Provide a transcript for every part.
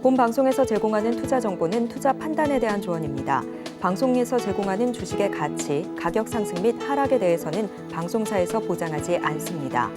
본 방송에서 제공하는 투자 정보는 투자 판단에 대한 조언입니다. 방송에서 제공하는 주식의 가치, 가격 상승 및 하락에 대해서는 방송사에서 보장하지 않습니다.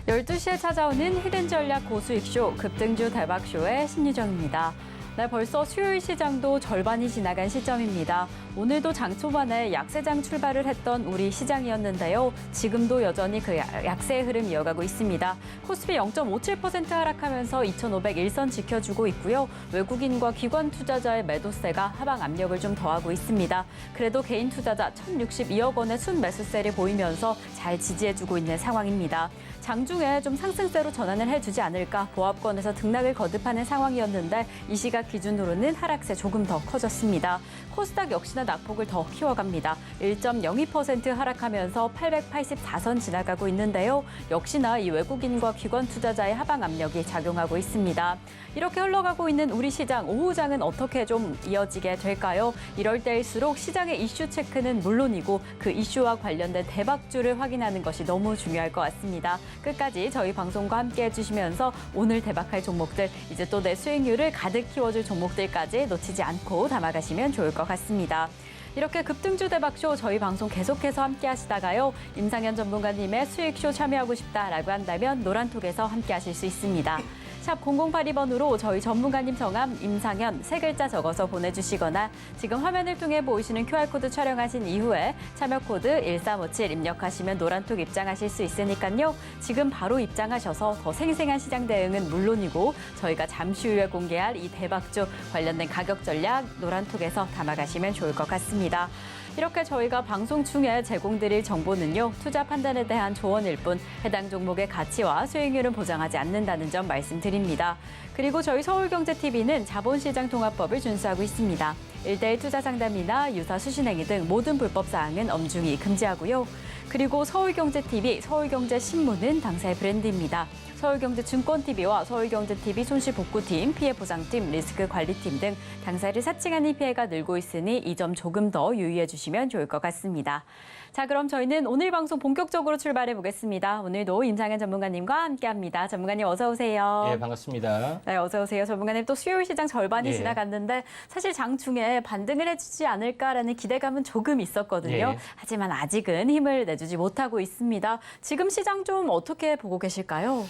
12시에 찾아오는 히든 전략 고수익쇼 급등주 대박쇼의 심리정입니다. 네, 벌써 수요일 시장도 절반이 지나간 시점입니다. 오늘도 장 초반에 약세장 출발을 했던 우리 시장이었는데요. 지금도 여전히 그 약세의 흐름 이어가고 있습니다. 코스피 0.57% 하락하면서 2,501선 지켜주고 있고요. 외국인과 기관 투자자의 매도세가 하방 압력을 좀 더하고 있습니다. 그래도 개인 투자자 1,062억 원의 순매수세를 보이면서 잘 지지해주고 있는 상황입니다. 장중에 좀 상승세로 전환을 해주지 않을까 보합권에서 등락을 거듭하는 상황이었는데 이 시각 기준으로는 하락세 조금 더 커졌습니다. 코스닥 역시나 낙폭을 더 키워갑니다. 1.02% 하락하면서 884선 지나가고 있는데요. 역시나 이 외국인과 기관 투자자의 하방 압력이 작용하고 있습니다. 이렇게 흘러가고 있는 우리 시장, 오후장은 어떻게 좀 이어지게 될까요? 이럴 때일수록 시장의 이슈 체크는 물론이고 그 이슈와 관련된 대박주를 확인하는 것이 너무 중요할 것 같습니다. 끝까지 저희 방송과 함께 해주시면서 오늘 대박할 종목들, 이제 또 내 수익률을 가득 키워줄 종목들까지 놓치지 않고 담아가시면 좋을 것 같습니다. 이렇게 급등주 대박쇼 저희 방송 계속해서 함께 하시다가요. 임상현 전문가님의 수익쇼 참여하고 싶다라고 한다면 노란톡에서 함께 하실 수 있습니다. 샵 0082번으로 저희 전문가님 성함 임상현 세 글자 적어서 보내주시거나 지금 화면을 통해 보이시는 QR코드 촬영하신 이후에 참여코드 1357 입력하시면 노란톡 입장하실 수 있으니까요. 지금 바로 입장하셔서 더 생생한 시장 대응은 물론이고 저희가 잠시 후에 공개할 이 대박주 관련된 가격 전략 노란톡에서 담아가시면 좋을 것 같습니다. 이렇게 저희가 방송 중에 제공드릴 정보는요. 투자 판단에 대한 조언일 뿐 해당 종목의 가치와 수익률은 보장하지 않는다는 점 말씀드립니다. 그리고 저희 서울경제TV는 자본시장 통합법을 준수하고 있습니다. 1:1 투자 상담이나 유사 수신행위 등 모든 불법 사항은 엄중히 금지하고요. 그리고 서울경제TV, 서울경제신문은 당사의 브랜드입니다. 서울경제증권TV와 서울경제TV 손실복구팀, 피해보상팀, 리스크관리팀 등 당사를 사칭하는 피해가 늘고 있으니 이 점 조금 더 유의해 주시면 좋을 것 같습니다. 자, 그럼 저희는 오늘 방송 본격적으로 출발해 보겠습니다. 오늘도 임상현 전문가님과 함께합니다. 전문가님 어서 오세요. 네, 반갑습니다. 네, 어서 오세요. 전문가님 또 수요일 시장 절반이 지나갔는데 사실 장중에 반등을 해주지 않을까라는 기대감은 조금 있었거든요. 하지만 아직은 힘을 내주지 못하고 있습니다. 지금 시장 좀 어떻게 보고 계실까요?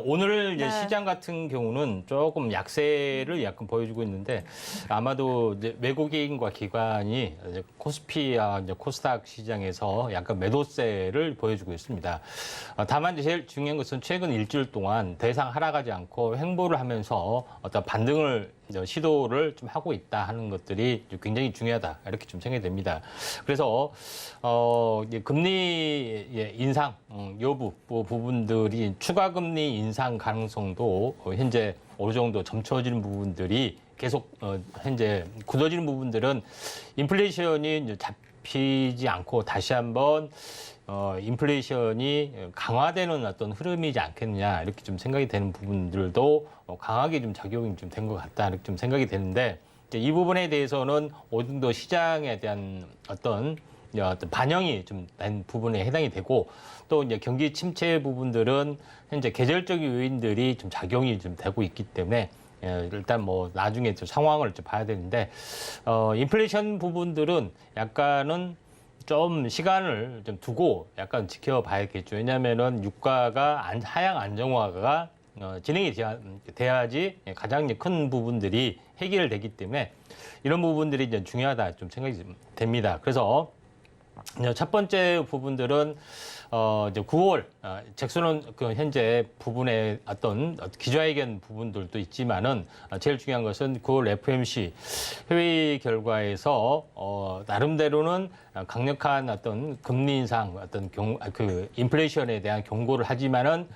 오늘 이제 시장 같은 경우는 조금 약세를 약간 보여주고 있는데 아마도 이제 외국인과 기관이 이제 코스피와 이제 코스닥 시장에서 약간 매도세를 보여주고 있습니다. 다만 이제 제일 중요한 것은 최근 일주일 동안 더 이상 하락하지 않고 횡보를 하면서 어떤 반등을 시도를 좀 하고 있다 하는 것들이 굉장히 중요하다 이렇게 좀 생각이 됩니다. 그래서 이제 금리 인상 여부 부분들이 추가 금리 인상 가능성도 현재 어느 정도 점쳐지는 부분들이 계속 현재 굳어지는 부분들은 인플레이션이 이제 잡히지 않고 다시 한번 인플레이션이 강화되는 어떤 흐름이지 않겠느냐 이렇게 좀 생각이 되는 부분들도 강하게 좀 작용이 좀 된 것 같다 이렇게 좀 생각이 되는데 이제 이 부분에 대해서는 어느 정도 시장에 대한 어떤 반영이 좀 된 부분에 해당이 되고 또 이제 경기 침체 부분들은 현재 계절적인 요인들이 좀 작용이 좀 되고 있기 때문에 일단 뭐 나중에 좀 상황을 좀 봐야 되는데 인플레이션 부분들은 약간은 좀 시간을 좀 두고 약간 지켜봐야겠죠. 왜냐하면은 유가가 하향 안정화가 진행이 돼야지 가장 큰 부분들이 해결되기 때문에 이런 부분들이 이제 중요하다 좀 생각이 됩니다. 그래서 첫 번째 부분들은 이제 9월 잭슨은 그 현재 부분의 어떤 기자회견 부분들도 있지만은 제일 중요한 것은 9월 FOMC 회의 결과에서 나름대로는 강력한 어떤 금리 인상 어떤 그 인플레이션에 대한 경고를 하지만은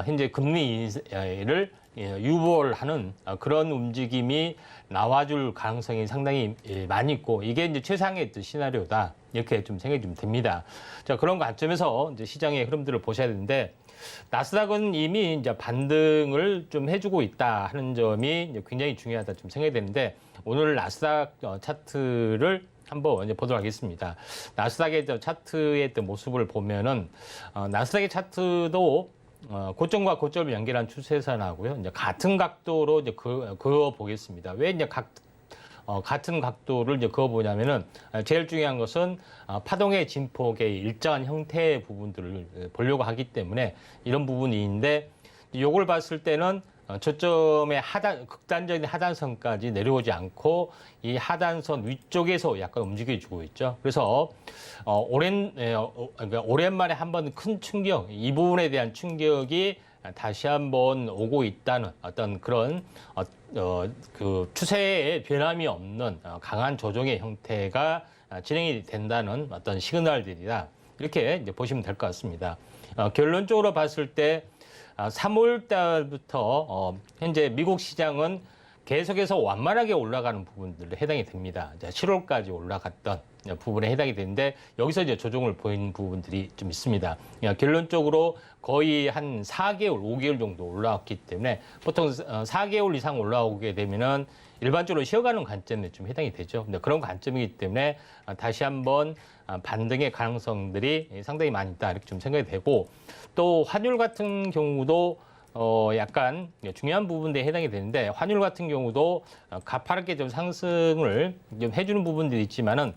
현재 금리 인상을 유보하는 그런 움직임이 나와줄 가능성이 상당히 많이 있고 이게 이제 최상의 시나리오다 이렇게 좀 생각이 좀 됩니다. 자, 그런 관점에서 이제 시장의 흐름들을 보셔야 되는데 나스닥은 이미 이제 반등을 좀 해주고 있다 하는 점이 굉장히 중요하다 좀 생각이 되는데 오늘 나스닥 차트를 한번 이제 보도록 하겠습니다. 나스닥의 차트의 모습을 보면은 나스닥의 차트도 고점과 고점을 연결한 추세에서 나오고요. 이제 같은 각도로 이제 그어 보겠습니다. 왜 이제 같은 각도를 이제 그어 보냐면은 제일 중요한 것은 파동의 진폭의 일정한 형태의 부분들을 보려고 하기 때문에 이런 부분이 있는데 이걸 봤을 때는 저점의 극단적인 하단선까지 내려오지 않고 이 하단선 위쪽에서 약간 움직여주고 있죠. 그래서 그러니까 오랜만에 한번 큰 충격, 이 부분에 대한 충격이 다시 한번 오고 있다는 어떤 그런 그 추세에 변함이 없는 강한 조정의 형태가 진행이 된다는 어떤 시그널들이다. 이렇게 이제 보시면 될 것 같습니다. 결론적으로 봤을 때 3월 달부터 현재 미국 시장은 계속해서 완만하게 올라가는 부분들에 해당이 됩니다. 7월까지 올라갔던 부분에 해당이 되는데 여기서 이제 조정을 보이는 부분들이 좀 있습니다. 결론적으로 거의 한 4개월, 5개월 정도 올라왔기 때문에 보통 4개월 이상 올라오게 되면은 일반적으로 쉬어가는 관점에 좀 해당이 되죠. 근데 그런 관점이기 때문에 다시 한번 반등의 가능성들이 상당히 많이 있다 이렇게 좀 생각이 되고 또 환율 같은 경우도 약간 중요한 부분들에 해당이 되는데 환율 같은 경우도 가파르게 좀 상승을 좀 해주는 부분들이 있지만은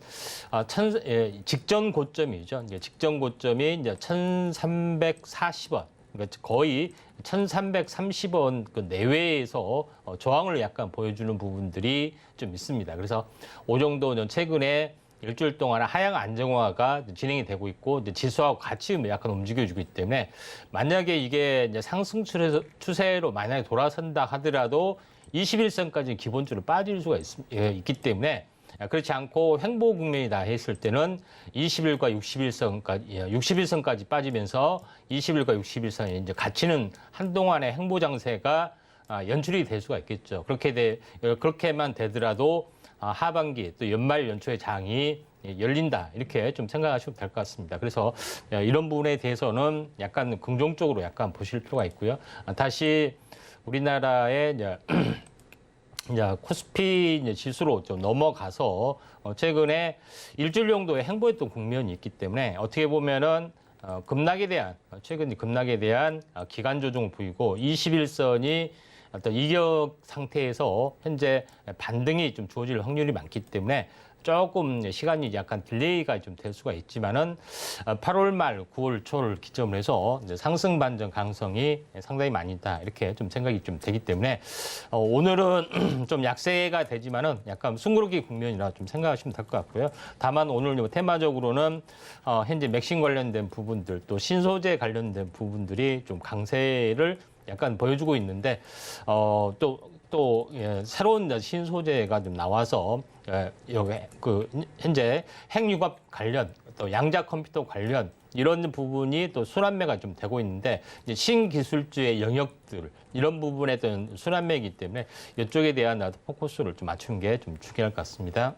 직전 고점이죠. 직전 고점이 이제 1,340원. 그러니까 거의 1,330원 그 내외에서 저항을 약간 보여주는 부분들이 좀 있습니다. 그래서 이 정도 최근에 일주일 동안 하향 안정화가 진행이 되고 있고 이제 지수하고 같이 약간 움직여주고 있기 때문에 만약에 이게 이제 상승 추세로 만약에 돌아선다 하더라도 21선까지 기본적으로 빠질 수가 있기 때문에 그렇지 않고 횡보 국면이다 했을 때는 20일과 60일선까지 빠지면서 20일과 60일선에 이제 갇히는 한동안의 횡보 장세가 연출이 될 수가 있겠죠. 그렇게만 되더라도 하반기 또 연말 연초의 장이 열린다 이렇게 좀 생각하시면 될 것 같습니다. 그래서 이런 부분에 대해서는 약간 긍정적으로 약간 보실 필요가 있고요. 다시 우리나라의 이제 코스피 지수로 좀 넘어가서 최근에 일주일 정도의 횡보했던 국면이 있기 때문에 어떻게 보면은 최근 급락에 대한 기간 조정을 보이고 21선이 어떤 이격 상태에서 현재 반등이 좀 주어질 확률이 많기 때문에 조금 시간이 약간 딜레이가 좀 될 수가 있지만은 8월 말 9월 초를 기점으로 해서 이제 상승 반전 가능성이 상당히 많이 있다 이렇게 좀 생각이 좀 되기 때문에 오늘은 좀 약세가 되지만은 약간 숨고르기 국면이라 좀 생각하시면 될 것 같고요. 다만 오늘 테마적으로는 현재 맥심 관련된 부분들 또 신소재 관련된 부분들이 좀 강세를 약간 보여주고 있는데 또 새로운 신소재가 좀 나와서 여기 현재 핵융합 관련 또 양자 컴퓨터 관련 이런 부분이 또 순환매가 좀 되고 있는데 이제 신기술주의 영역들 이런 부분에 대한 순환매이기 때문에 이쪽에 대한 포커스를 좀 맞추는 게 좀 중요할 것 같습니다.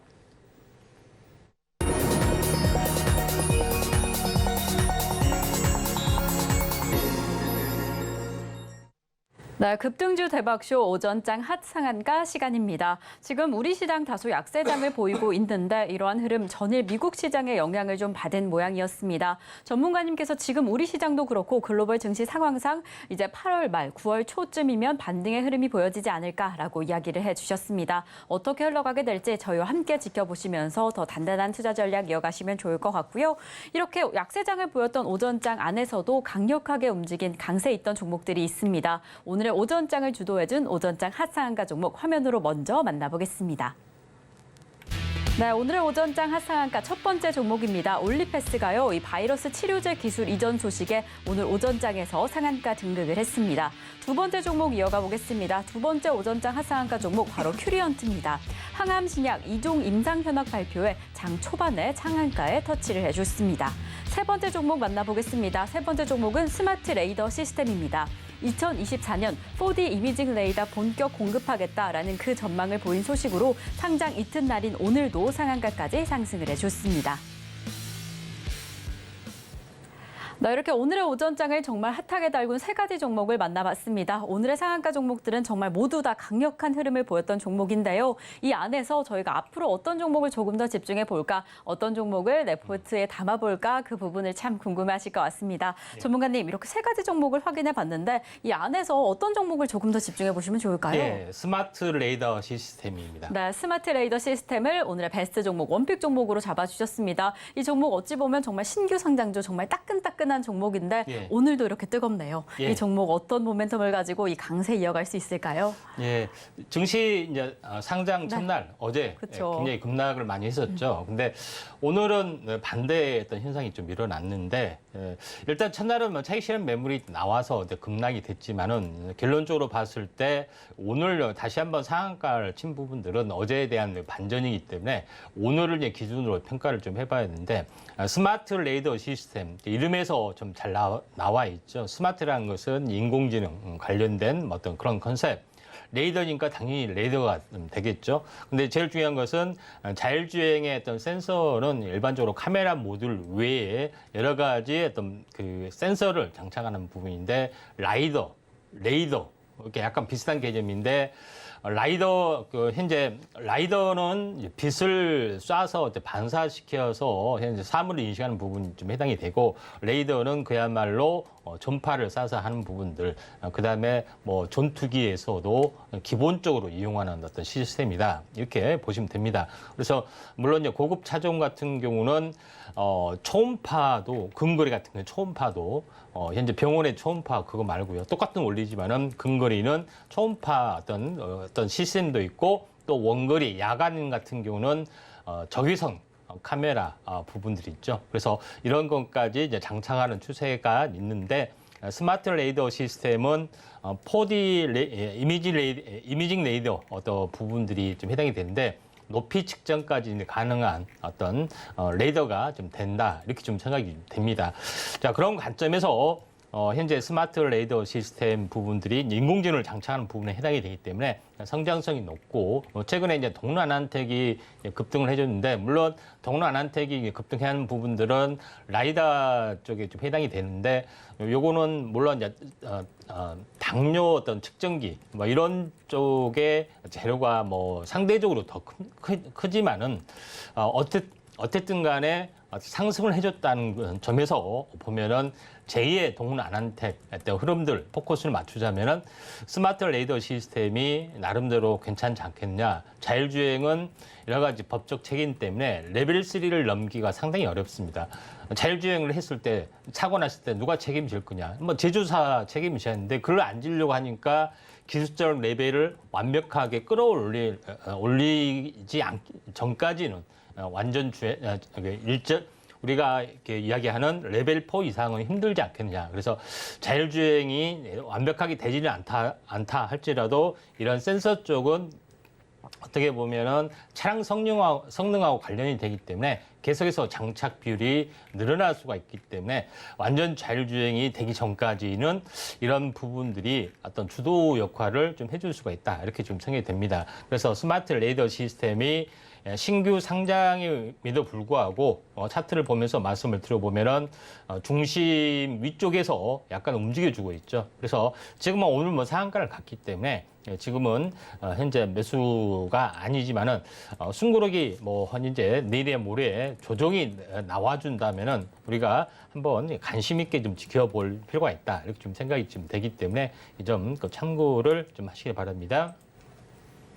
네, 급등주 대박쇼 오전장 핫 상한가 시간입니다. 지금 우리 시장 다소 약세장을 보이고 있는데 이러한 흐름 전일 미국 시장의 영향을 좀 받은 모양이었습니다. 전문가님께서 지금 우리 시장도 그렇고 글로벌 증시 상황상 이제 8월 말 9월 초쯤이면 반등의 흐름이 보여지지 않을까라고 이야기를 해주셨습니다. 어떻게 흘러가게 될지 저희와 함께 지켜보시면서 더 단단한 투자 전략 이어가시면 좋을 것 같고요. 이렇게 약세장을 보였던 오전장 안에서도 강력하게 움직인 강세 있던 종목들이 있습니다. 오늘의 오전장을 주도해준 오전장 핫상한가 종목 화면으로 먼저 만나보겠습니다. 네, 오늘의 오전장 핫상한가 첫 번째 종목입니다. 올리패스가요, 이 바이러스 치료제 기술 이전 소식에 오늘 오전장에서 상한가 등극을 했습니다. 두 번째 종목 이어가 보겠습니다. 두 번째 오전장 핫상한가 종목 바로 큐리언트입니다. 항암 신약 2종 임상 현황 발표에 장 초반에 상한가에 터치를 해줬습니다. 세 번째 종목 만나보겠습니다. 세 번째 종목은 스마트 레이더 시스템입니다. 2024년 4D 이미징 레이더 본격 공급하겠다라는 그 전망을 보인 소식으로 상장 이튿날인 오늘도 상한가까지 상승을 해줬습니다. 네, 이렇게 오늘의 오전장을 정말 핫하게 달군 세 가지 종목을 만나봤습니다. 오늘의 상한가 종목들은 정말 모두 다 강력한 흐름을 보였던 종목인데요. 이 안에서 저희가 앞으로 어떤 종목을 조금 더 집중해 볼까, 어떤 종목을 레포트에 담아볼까, 그 부분을 참 궁금해하실 것 같습니다. 전문가님, 이렇게 세 가지 종목을 확인해 봤는데 이 안에서 어떤 종목을 조금 더 집중해 보시면 좋을까요? 예, 스마트 레이더 시스템입니다. 네, 스마트 레이더 시스템을 오늘의 베스트 종목, 원픽 종목으로 잡아주셨습니다. 이 종목 어찌 보면 정말 신규 상장주, 정말 따끈따끈한 종목인데 예. 오늘도 이렇게 뜨겁네요. 예. 이 종목 어떤 모멘텀을 가지고 이 강세 이어갈 수 있을까요? 예, 증시 이제 상장 첫날 어제 그쵸. 굉장히 급락을 많이 했었죠. 근데 오늘은 반대의 어떤 현상이 좀 일어났는데 일단 첫날은 뭐 차익 실현 매물이 나와서 이제 급락이 됐지만은 결론적으로 봤을 때 오늘 다시 한번 상한가를 친 부분들은 어제에 대한 반전이기 때문에 오늘을 이제 기준으로 평가를 좀 해봐야 되는데 스마트 레이더 시스템 이름에서 좀 잘 나와 있죠. 스마트라는 것은 인공지능 관련된 어떤 그런 컨셉. 레이더니까 당연히 레이더가 되겠죠. 근데 제일 중요한 것은 자율주행의 어떤 센서는 일반적으로 카메라 모듈 외에 여러 가지 어떤 그 센서를 장착하는 부분인데 레이더 이렇게 약간 비슷한 개념인데 라이더 현재 라이더는 빛을 쏴서 반사시켜서 현재 사물을 인식하는 부분이 좀 해당이 되고 레이더는 그야말로 전파를 쏴서 하는 부분들 그다음에 뭐 전투기에서도 기본적으로 이용하는 어떤 시스템이다 이렇게 보시면 됩니다. 그래서 물론 이제 고급 차종 같은 경우는 초음파도 근거리 같은 경우 초음파도 현재 병원의 초음파 그거 말고요. 똑같은 원리지만은 근거리는 초음파 어떤 시스템도 있고 또 원거리 야간 같은 경우는 적외선 카메라 부분들이 있죠. 그래서 이런 것까지 이제 장착하는 추세가 있는데 스마트 레이더 시스템은 4D 이미징 레이더 어떤 부분들이 좀 해당이 되는데 높이 측정까지 가능한 어떤 레이더가 좀 된다 이렇게 좀 생각이 됩니다. 자 그런 관점에서 현재 스마트 레이더 시스템 부분들이 인공지능을 장착하는 부분에 해당이 되기 때문에 성장성이 높고 최근에 이제 동남안택이 급등을 해줬는데 물론 동남안택이 급등하는 부분들은 라이다 쪽에 좀 해당이 되는데 요거는 물론 이제 당뇨 어떤 측정기 뭐 이런 쪽의 재료가 뭐 상대적으로 더 크지만은 어쨌든 간에 상승을 해줬다는 점에서 보면은 제2의 동남안택 흐름들 포커스를 맞추자면은 스마트 레이더 시스템이 나름대로 괜찮지 않겠냐. 자율주행은 여러 가지 법적 책임 때문에 레벨 3를 넘기가 상당히 어렵습니다. 자율주행을 했을 때 사고 났을 때 누가 책임질 거냐. 뭐 제조사 책임이셔야 하는데 그걸 안 지려고 하니까 기술적 레벨을 완벽하게 올리지 전까지는 완전 우리가 이렇게 이야기하는 레벨 4 이상은 힘들지 않겠느냐. 그래서 자율주행이 완벽하게 되지는 않다 할지라도 이런 센서 쪽은 어떻게 보면은 차량 성능하고 관련이 되기 때문에 계속해서 장착 비율이 늘어날 수가 있기 때문에 완전 자율주행이 되기 전까지는 이런 부분들이 어떤 주도 역할을 좀 해줄 수가 있다. 이렇게 좀 생각이 됩니다. 그래서 스마트 레이더 시스템이 신규 상장임에도 불구하고 차트를 보면서 말씀을 드려보면은 중심 위쪽에서 약간 움직여주고 있죠. 그래서 지금은 오늘 뭐 상한가를 갔기 때문에 지금은 현재 매수가 아니지만은 숨고르기 뭐 현재 내일에 모레 조정이 나와준다면은 우리가 한번 관심 있게 좀 지켜볼 필요가 있다 이렇게 좀 생각이 좀 되기 때문에 이 점 참고를 좀 하시기 바랍니다.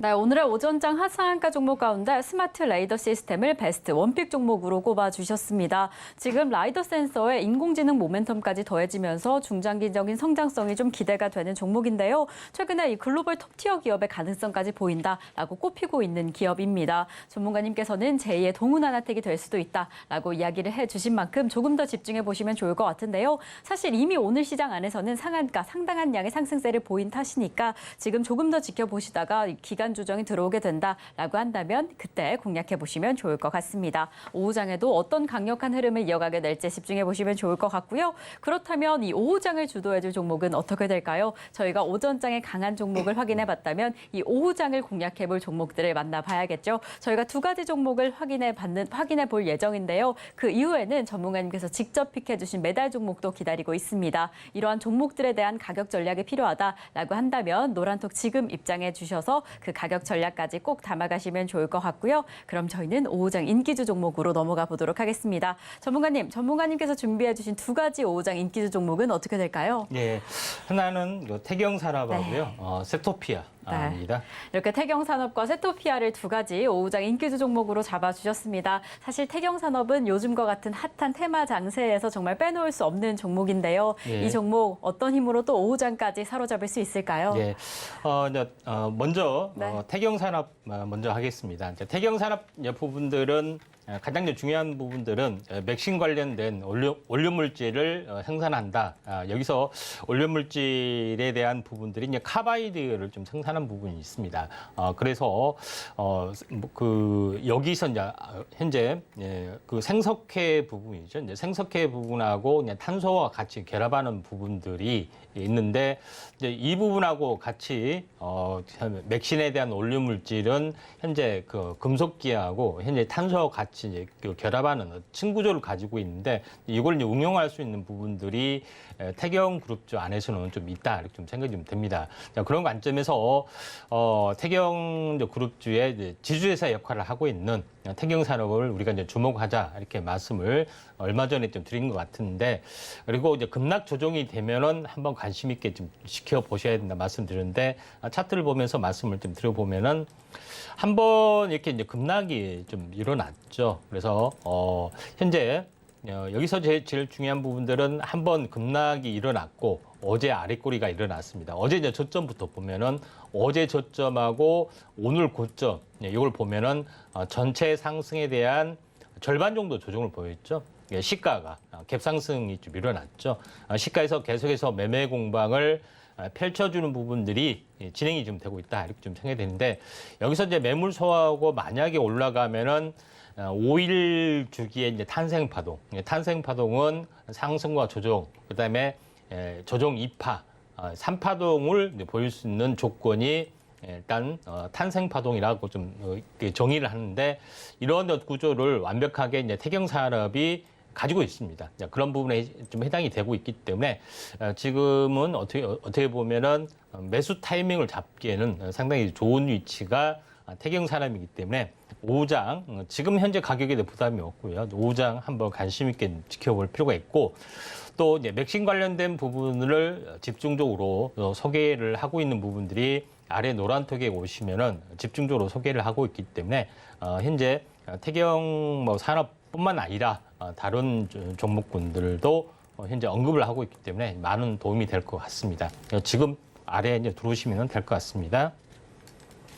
네, 오늘의 오전장 하상한가 종목 가운데 스마트 레이더 시스템을 베스트 원픽 종목으로 꼽아주셨습니다. 지금 라이더 센서의 인공지능 모멘텀까지 더해지면서 중장기적인 성장성이 좀 기대가 되는 종목인데요. 최근에 이 글로벌 톱티어 기업의 가능성까지 보인다라고 꼽히고 있는 기업입니다. 전문가님께서는 제2의 동훈하나택이 될 수도 있다라고 이야기를 해주신 만큼 조금 더 집중해 보시면 좋을 것 같은데요. 사실 이미 오늘 시장 안에서는 상한가 상당한 양의 상승세를 보인 탓이니까 지금 조금 더 지켜보시다가 기간 제한 조정이 들어오게 된다라고 한다면 그때 공략해 보시면 좋을 것 같습니다. 5호장에도 어떤 강력한 흐름을 이어가게 될지 집중해 보시면 좋을 것 같고요. 그렇다면 이 5호장을 주도해줄 종목은 어떻게 될까요? 저희가 오전장에 강한 종목을 확인해 봤다면 이 5호장을 공략해 볼 종목들을 만나봐야겠죠. 저희가 두 가지 종목을 확인해 볼 예정인데요. 그 이후에는 전문가님께서 직접 픽해 주신 매달 종목도 기다리고 있습니다. 이러한 종목들에 대한 가격 전략이 필요하다라고 한다면 노란톡 지금 입장해 주셔서 그 가격 전략까지 꼭 담아가시면 좋을 것 같고요. 그럼 저희는 5호장 인기주 종목으로 넘어가 보도록 하겠습니다. 전문가님께서 준비해 주신 두 가지 5호장 인기주 종목은 어떻게 될까요? 예, 하나는 태경산업하고요, 세토피아입니다. 이렇게 태경산업과 세토피아를 두 가지 5호장 인기주 종목으로 잡아주셨습니다. 사실 태경산업은 요즘과 같은 핫한 테마 장세에서 정말 빼놓을 수 없는 종목인데요. 예. 이 종목 어떤 힘으로 또 5호장까지 사로잡을 수 있을까요? 예, 먼저 네. 태경산업 먼저 하겠습니다. 이제 태경산업 부분들은 가장 중요한 부분들은 맥신 관련된 원료물질을 생산한다. 여기서 원료물질에 대한 부분들이 이제 카바이드를 좀 생산한 부분이 있습니다. 그래서 여기서 이제 현재 그 생석회 부분이죠. 이제 생석회 부분하고 그냥 탄소와 같이 결합하는 부분들이 있는데 이제 이 부분하고 같이 맥신에 대한 원료물질은 현재 그 금속기하고 현재 탄소와 같이 이제 결합하는 친구조를 가지고 있는데 이걸 이제 응용할 수 있는 부분들이 태경그룹주 안에서는 좀 있다 이렇게 좀 생각이 좀 됩니다. 자, 그런 관점에서 태경그룹주의 이제 지주회사 역할을 하고 있는 태경산업을 우리가 이제 주목하자 이렇게 말씀을 얼마 전에 좀 드린 것 같은데 그리고 이제 급락 조정이 되면은 한번 관심 있게 좀 지켜보셔야 된다 말씀드렸는데 차트를 보면서 말씀을 좀 드려보면은 한번 이렇게 이제 급락이 좀 일어났죠. 그래서 현재 여기서 제일 중요한 부분들은 한번 급락이 일어났고 어제 아래꼬리가 일어났습니다. 어제 이제 저점부터 보면은 어제 저점하고 오늘 고점 이걸 보면은 전체 상승에 대한 절반 정도 조정을 보였죠. 시가가 갭상승이 좀 일어났죠. 시가에서 계속해서 매매 공방을 펼쳐주는 부분들이 진행이 좀 되고 있다 이렇게 좀 생각이 되는데 여기서 이제 매물 소화하고 만약에 올라가면은 5일 주기의 이제 탄생 파동은 상승과 조정, 그다음에 조정 2파, 3파동을 보일 수 있는 조건이 일단 탄생 파동이라고 좀 정의를 하는데 이런 구조를 완벽하게 이제 태경산업이 가지고 있습니다. 그런 부분에 좀 해당이 되고 있기 때문에 지금은 어떻게 보면은 매수 타이밍을 잡기에는 상당히 좋은 위치가 태경산업이기 때문에 5장 지금 현재 가격에 대해 부담이 없고요. 5장 한번 관심 있게 지켜볼 필요가 있고 또 이제 맥신 관련된 부분을 집중적으로 소개를 하고 있는 부분들이 아래 노란톡에 오시면은 집중적으로 소개를 하고 있기 때문에 현재 태경 산업뿐만 아니라 다른 종목군들도 현재 언급을 하고 있기 때문에 많은 도움이 될 것 같습니다. 지금 아래에 이제 들어오시면 될 것 같습니다.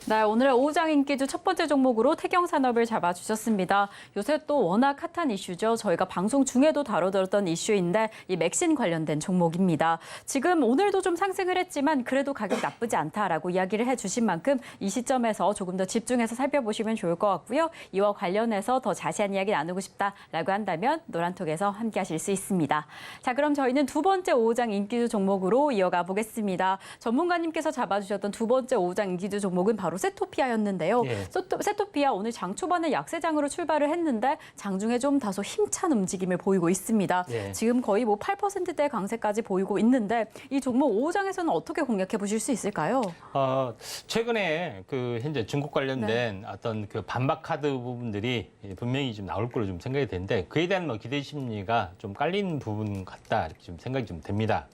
네, 오늘의 5장 인기주 첫 번째 종목으로 태경산업을 잡아주셨습니다. 요새 또 워낙 핫한 이슈죠. 저희가 방송 중에도 다뤄드렸던 이슈인데 이 맥신 관련된 종목입니다. 지금 오늘도 좀 상승을 했지만 그래도 가격 나쁘지 않다라고 이야기를 해주신 만큼 이 시점에서 조금 더 집중해서 살펴보시면 좋을 것 같고요. 이와 관련해서 더 자세한 이야기 나누고 싶다라고 한다면 노란톡에서 함께 하실 수 있습니다. 자, 그럼 저희는 두 번째 5장 인기주 종목으로 이어가 보겠습니다. 전문가님께서 잡아주셨던 두 번째 5장 인기주 종목은 바로 세토피아였는데요. 예. 세토피아 오늘 장 초반에 약세장으로 출발을 했는데 장중에 좀 다소 힘찬 움직임을 보이고 있습니다. 예. 지금 거의 8%대 강세까지 보이고 있는데 이 종목 5장에서는 어떻게 공략해 보실 수 있을까요? 최근에 현재 중국 관련된 어떤 반박 카드 부분들이 분명히 좀 나올 거로 좀 생각이 되는데 그에 대한 기대 심리가 좀 깔린 부분 같다 이렇게 좀 생각이 좀 됩니다.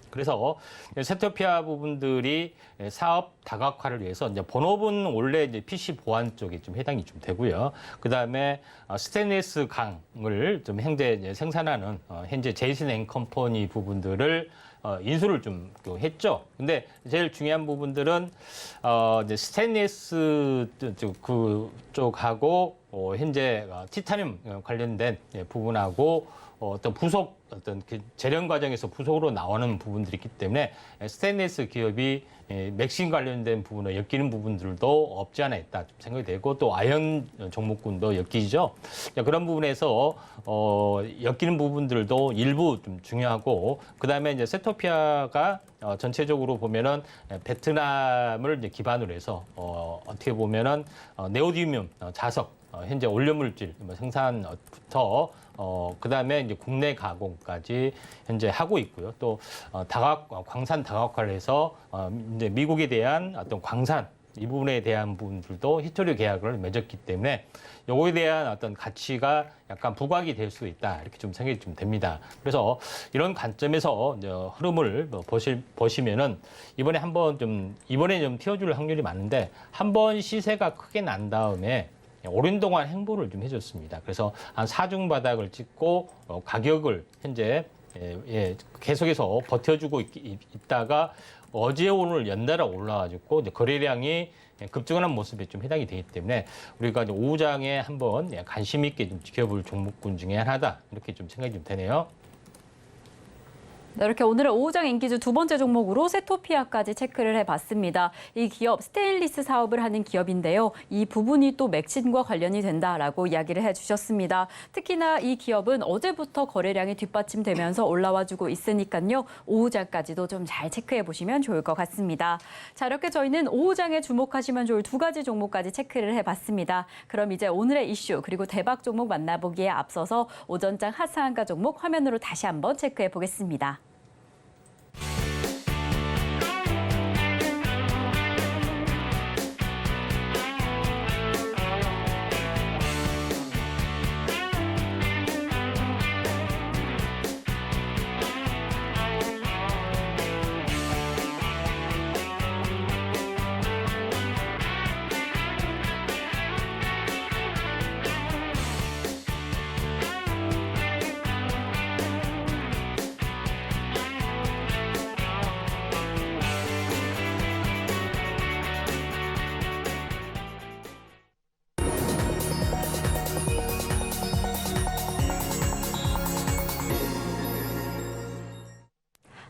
그래서 세토피아 부분들이 사업 다각화를 위해서 이제 본업은 원래 이제 PC 보안 쪽에 좀 해당이 좀 되고요. 그 다음에 스테인리스 강을 좀 현재 생산하는 현재 제이슨 앤 컴퍼니 부분들을 인수를 좀 했죠. 근데 제일 중요한 부분들은 이제 스테인리스 쪽하고 현재 티타늄 관련된 부분하고 어떤 부속 어떤 그 재련 과정에서 부속으로 나오는 부분들이 있기 때문에 스테인리스 기업이 맥신 관련된 부분을 엮이는 부분들도 없지 않아 있다 좀 생각이 되고 또 아연 종목군도 엮이죠. 그런 부분에서 엮이는 부분들도 일부 좀 중요하고 그다음에 이제 세토피아가 전체적으로 보면은 베트남을 이제 기반으로 해서 어떻게 보면은 네오디뮴 자석 현재 올려물질 생산부터 그다음에 이제 국내 가공까지 현재 하고 있고요. 또 광산 다각화를 해서 이제 미국에 대한 어떤 광산 이 부분에 대한 부분들도 히스토리 계약을 맺었기 때문에 요거에 대한 어떤 가치가 약간 부각이 될 수 있다 이렇게 좀 생각이 좀 됩니다. 그래서 이런 관점에서 이제 흐름을 보시면은 이번에 좀 튀어줄 확률이 많은데 한번 시세가 크게 난 다음에 오랜 동안 행보를 좀 해줬습니다. 그래서 한 사중 바닥을 찍고 가격을 현재 계속해서 버텨주고 있다가 어제 오늘 연달아 올라와가지고 이제 거래량이 급증하는 모습에 좀 해당이 되기 때문에 우리가 이제 오후장에 한번 관심 있게 좀 지켜볼 종목군 중에 하나다 이렇게 좀 생각이 좀 되네요. 네, 이렇게 오늘의 오후장 인기주 두 번째 종목으로 세토피아까지 체크를 해봤습니다. 이 기업 스테인리스 사업을 하는 기업인데요. 이 부분이 또 맥신과 관련이 된다라고 이야기를 해주셨습니다. 특히나 이 기업은 어제부터 거래량이 뒷받침되면서 올라와주고 있으니까요. 오후장까지도 좀 잘 체크해보시면 좋을 것 같습니다. 자, 이렇게 저희는 오후장에 주목하시면 좋을 두 가지 종목까지 체크를 해봤습니다. 그럼 이제 오늘의 이슈 그리고 대박 종목 만나보기에 앞서서 오전장 핫상한가 종목 화면으로 다시 한번 체크해보겠습니다.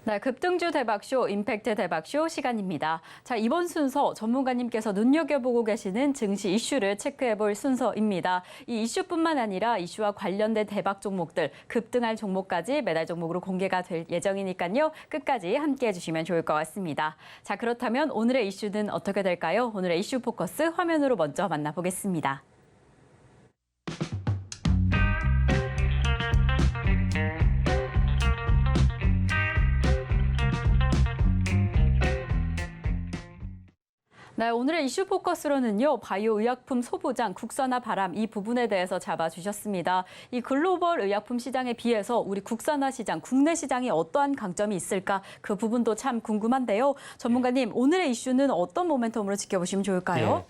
네, 급등주 대박쇼, 임팩트 대박쇼 시간입니다. 자, 이번 순서 전문가님께서 눈여겨보고 계시는 증시 이슈를 체크해볼 순서입니다. 이 이슈뿐만 아니라 이슈와 관련된 대박 종목들, 급등할 종목까지 매달 종목으로 공개가 될 예정이니까요. 끝까지 함께해 주시면 좋을 것 같습니다. 자, 그렇다면 오늘의 이슈는 어떻게 될까요? 오늘의 이슈 포커스 화면으로 먼저 만나보겠습니다. 네, 오늘의 이슈 포커스로는요. 바이오 의약품 소부장, 국산화 바람 이 부분에 대해서 잡아주셨습니다. 이 글로벌 의약품 시장에 비해서 우리 국산화 시장, 국내 시장이 어떠한 강점이 있을까 그 부분도 참 궁금한데요. 전문가님, 오늘의 이슈는 어떤 모멘텀으로 지켜보시면 좋을까요?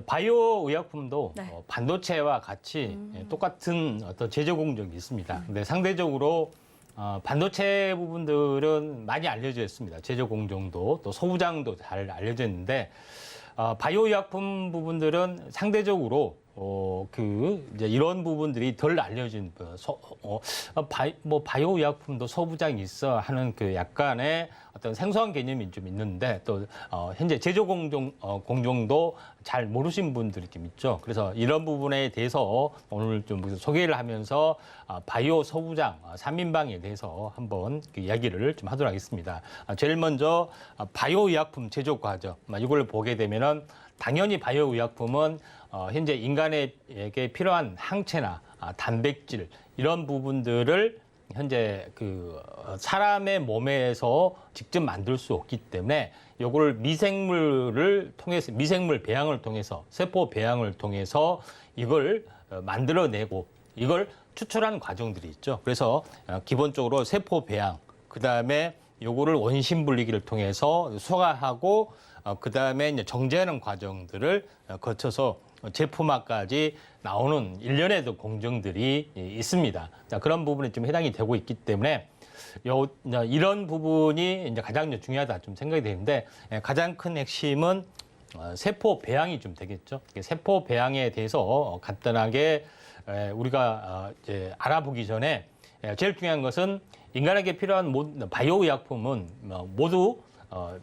바이오 의약품도 네. 반도체와 같이 똑같은 어떤 제조 공정이 있습니다. 근데 상대적으로 반도체 부분들은 많이 알려져 있습니다. 제조 공정도 또 소부장도 잘 알려져 있는데 바이오 의약품 부분들은 상대적으로 이제 이런 부분들이 덜 알려진 바이오 의약품도 소부장이 있어 하는 그 약간의 어떤 생소한 개념이 좀 있는데 또 현재 제조 공정도 잘 모르신 분들이 좀 있죠. 그래서 이런 부분에 대해서 오늘 좀 소개를 하면서 바이오 소부장 3인방에 대해서 한번 그 이야기를 좀 하도록 하겠습니다. 제일 먼저 바이오 의약품 제조 과정 이걸 보게 되면은 당연히 바이오 의약품은 현재 인간에게 필요한 항체나 단백질 이런 부분들을 현재 사람의 몸에서 직접 만들 수 없기 때문에 요걸 미생물을 통해서 미생물 배양을 통해서 세포 배양을 통해서 이걸 만들어내고 이걸 추출하는 과정들이 있죠. 그래서 기본적으로 세포 배양 그다음에 요거를 원심 분리기를 통해서 소화하고 그다음에 이제 정제하는 과정들을 거쳐서 제품화까지 나오는 일련의 공정들이 있습니다. 그런 부분에 좀 해당이 되고 있기 때문에 이런 부분이 이제 가장 중요하다 좀 생각이 되는데 가장 큰 핵심은 세포 배양이 좀 되겠죠. 세포 배양에 대해서 간단하게 우리가 이제 알아보기 전에 제일 중요한 것은 인간에게 필요한 바이오 의약품은 모두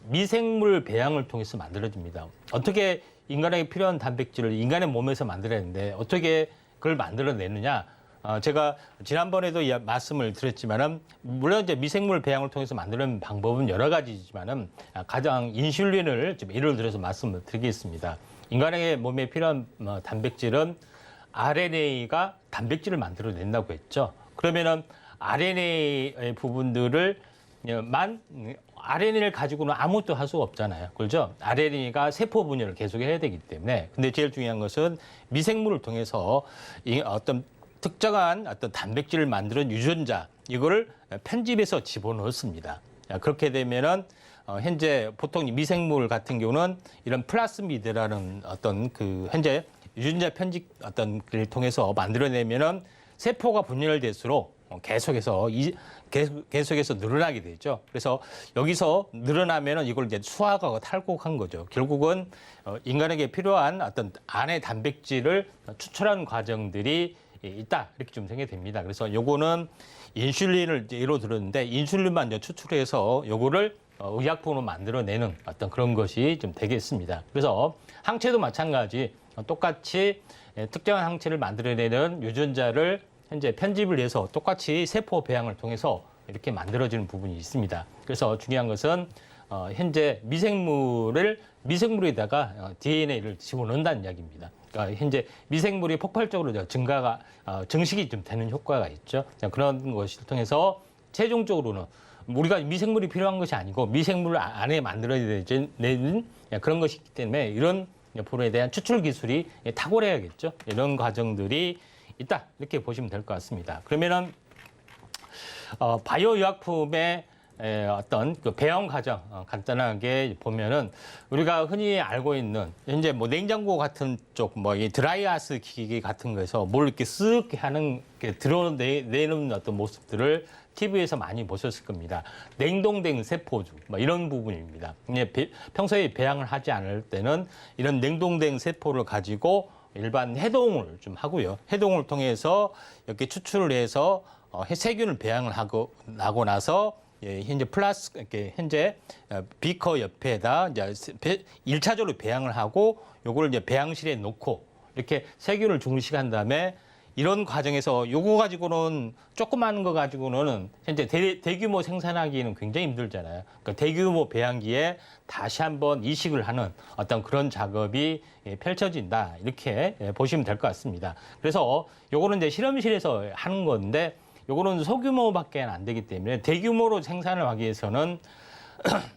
미생물 배양을 통해서 만들어집니다. 어떻게 인간에게 필요한 단백질을 인간의 몸에서 만들어내는데 어떻게 그걸 만들어내느냐? 제가 지난번에도 말씀을 드렸지만은 물론 이제 미생물 배양을 통해서 만드는 방법은 여러 가지지만은 가장 인슐린을 좀 예를 들어서 말씀을 드리겠습니다. 인간의 몸에 필요한 단백질은 RNA가 단백질을 만들어낸다고 했죠. 그러면은 RNA의 부분들을 RNA를 가지고는 아무것도 할 수가 없잖아요. 그렇죠? RNA가 세포 분열을 계속 해야 되기 때문에. 근데 제일 중요한 것은 미생물을 통해서 어떤 특정한 어떤 단백질을 만드는 유전자, 이거를 편집해서 집어넣습니다. 그렇게 되면은 현재 보통 미생물 같은 경우는 이런 플라스미드라는 어떤 현재 유전자 편집 어떤 걸 통해서 만들어내면은 세포가 분열될수록 계속해서 늘어나게 되죠. 그래서 여기서 늘어나면은 이걸 이제 수화하고 탈곡한 거죠. 결국은 인간에게 필요한 어떤 안의 단백질을 추출하는 과정들이 있다, 이렇게 좀 생각이 됩니다. 그래서 요거는 인슐린을 예로 들었는데 인슐린만 이제 추출해서 요거를 의약품으로 만들어내는 어떤 그런 것이 좀 되겠습니다. 그래서 항체도 마찬가지 똑같이 특정한 항체를 만들어내는 유전자를 현재 편집을 해서 똑같이 세포 배양을 통해서 이렇게 만들어지는 부분이 있습니다. 그래서 중요한 것은 현재 미생물에다가 DNA를 집어넣는다는 이야기입니다. 그러니까 현재 미생물이 폭발적으로 증식이 좀 되는 효과가 있죠. 그런 것을 통해서 최종적으로는 우리가 미생물이 필요한 것이 아니고 미생물 안에 만들어내는 그런 것이기 때문에 이런 부분에 대한 추출 기술이 탁월해야겠죠. 이런 과정들이 있다, 이렇게 보시면 될 것 같습니다. 그러면은 바이오 의약품의 어떤 그 배양 과정 간단하게 보면은 우리가 흔히 알고 있는 현재 뭐 냉장고 같은 쪽 이 드라이아이스 기기 같은 거에서 뭘 이렇게 쓱 하는 드러내는 어떤 모습들을 TV에서 많이 보셨을 겁니다. 냉동된 세포주 이런 부분입니다. 평소에 배양을 하지 않을 때는 이런 냉동된 세포를 가지고 일반 해동을 좀 하고요. 해동을 통해서 이렇게 추출을 해서 세균을 배양을 하고 나서 현재 현재 비커 옆에다 이제 1차적으로 배양을 하고 요걸 이제 배양실에 놓고 이렇게 세균을 증식한 다음에 이런 과정에서 요거 가지고는 조그마한 거 가지고는 현재 대규모 생산하기는 굉장히 힘들잖아요. 그러니까 대규모 배양기에 다시 한번 이식을 하는 어떤 그런 작업이 펼쳐진다, 이렇게 보시면 될 것 같습니다. 그래서 요거는 이제 실험실에서 하는 건데 요거는 소규모밖에 안 되기 때문에 대규모로 생산을 하기 위해서는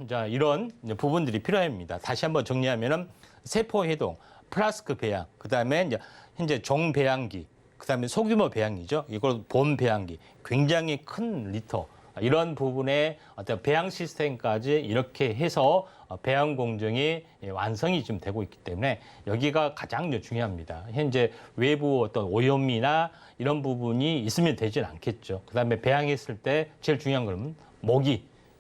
자, 이런 부분들이 필요합니다. 다시 한번 정리하면은 세포 해동, 플라스크 배양, 그다음에 이제 현재 종 배양기, 그다음에 소규모 배양기죠. 이걸 본 배양기, 굉장히 큰 리터, 이런 부분의 어떤 배양 시스템까지 이렇게 해서 배양 공정이 완성이 좀 되고 있기 때문에 여기가 가장 중요합니다. 현재 외부 어떤 오염이나 이런 부분이 있으면 되진 않겠죠. 그다음에 배양했을 때 제일 중요한 건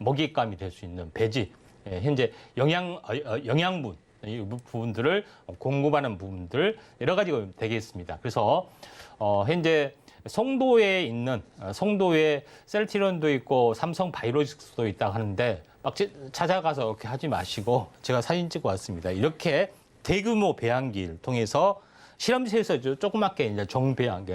먹잇감이 될 수 있는 배지, 현재 영양분 이 부분들을 공급하는 부분들 여러 가지가 되겠습니다. 그래서 현재 송도에 있는 송도에 셀트리온도 있고 삼성 바이오로직스도 있다고 하는데 막 찾아가서 이렇게 하지 마시고 제가 사진 찍어 왔습니다. 이렇게 대규모 배양기를 통해서 실험실에서 조그맣게 이제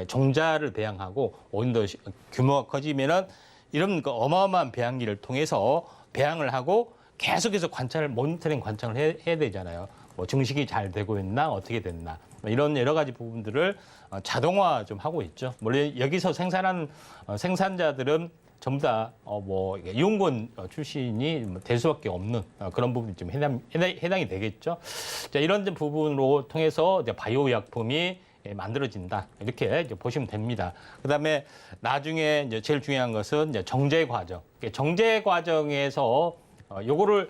종자를 배양하고 오늘 더 규모가 커지면은 이런 어마어마한 배양기를 통해서 배양을 하고 계속해서 모니터링 관찰을 해야 되잖아요. 뭐 증식이 잘 되고 있나, 어떻게 됐나, 이런 여러 가지 부분들을 자동화 좀 하고 있죠. 물론 여기서 생산한 생산자들은 전부 다 이용군 출신이 될 수밖에 없는 그런 부분이 좀 해당이 되겠죠. 자, 이런 부분으로 통해서 이제 바이오 의약품이 만들어진다, 이렇게 이제 보시면 됩니다. 그다음에 나중에 이제 제일 중요한 것은 이제 정제 과정. 정제 과정에서 요거를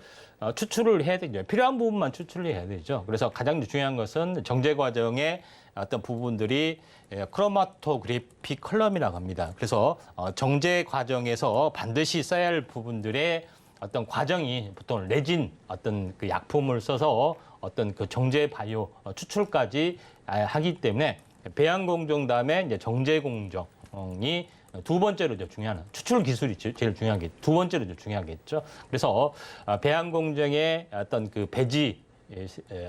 추출을 해야 되죠. 필요한 부분만 추출을 해야 되죠. 그래서 가장 중요한 것은 정제 과정의 어떤 부분들이 크로마토그래피 컬럼이라고 합니다. 그래서 정제 과정에서 반드시 써야 할 부분들의 어떤 과정이 보통 레진 어떤 그 약품을 써서 어떤 그 정제 바이오 추출까지 하기 때문에 배양 공정 다음에 이제 정제 공정이 두 번째로 이제 중요한 추출 기술이 제일 중요하게 두 번째로 이제 중요하겠죠. 그래서 배양 공정의 어떤 그 배지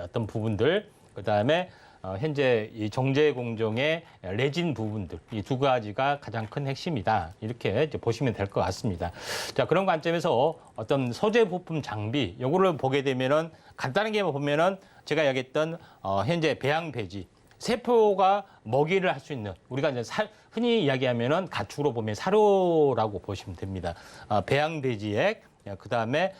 어떤 부분들, 그다음에 현재 이 정제 공정의 레진 부분들, 이 두 가지가 가장 큰 핵심이다. 이렇게 이제 보시면 될 것 같습니다. 자, 그런 관점에서 어떤 소재 부품 장비, 요거를 보게 되면은 간단하게 보면은 제가 얘기했던 현재 배양 배지, 세포가 먹이를 할 수 있는, 우리가 이제 흔히 이야기하면은 가축으로 보면 사료라고 보시면 됩니다. 배양 배지액, 그다음에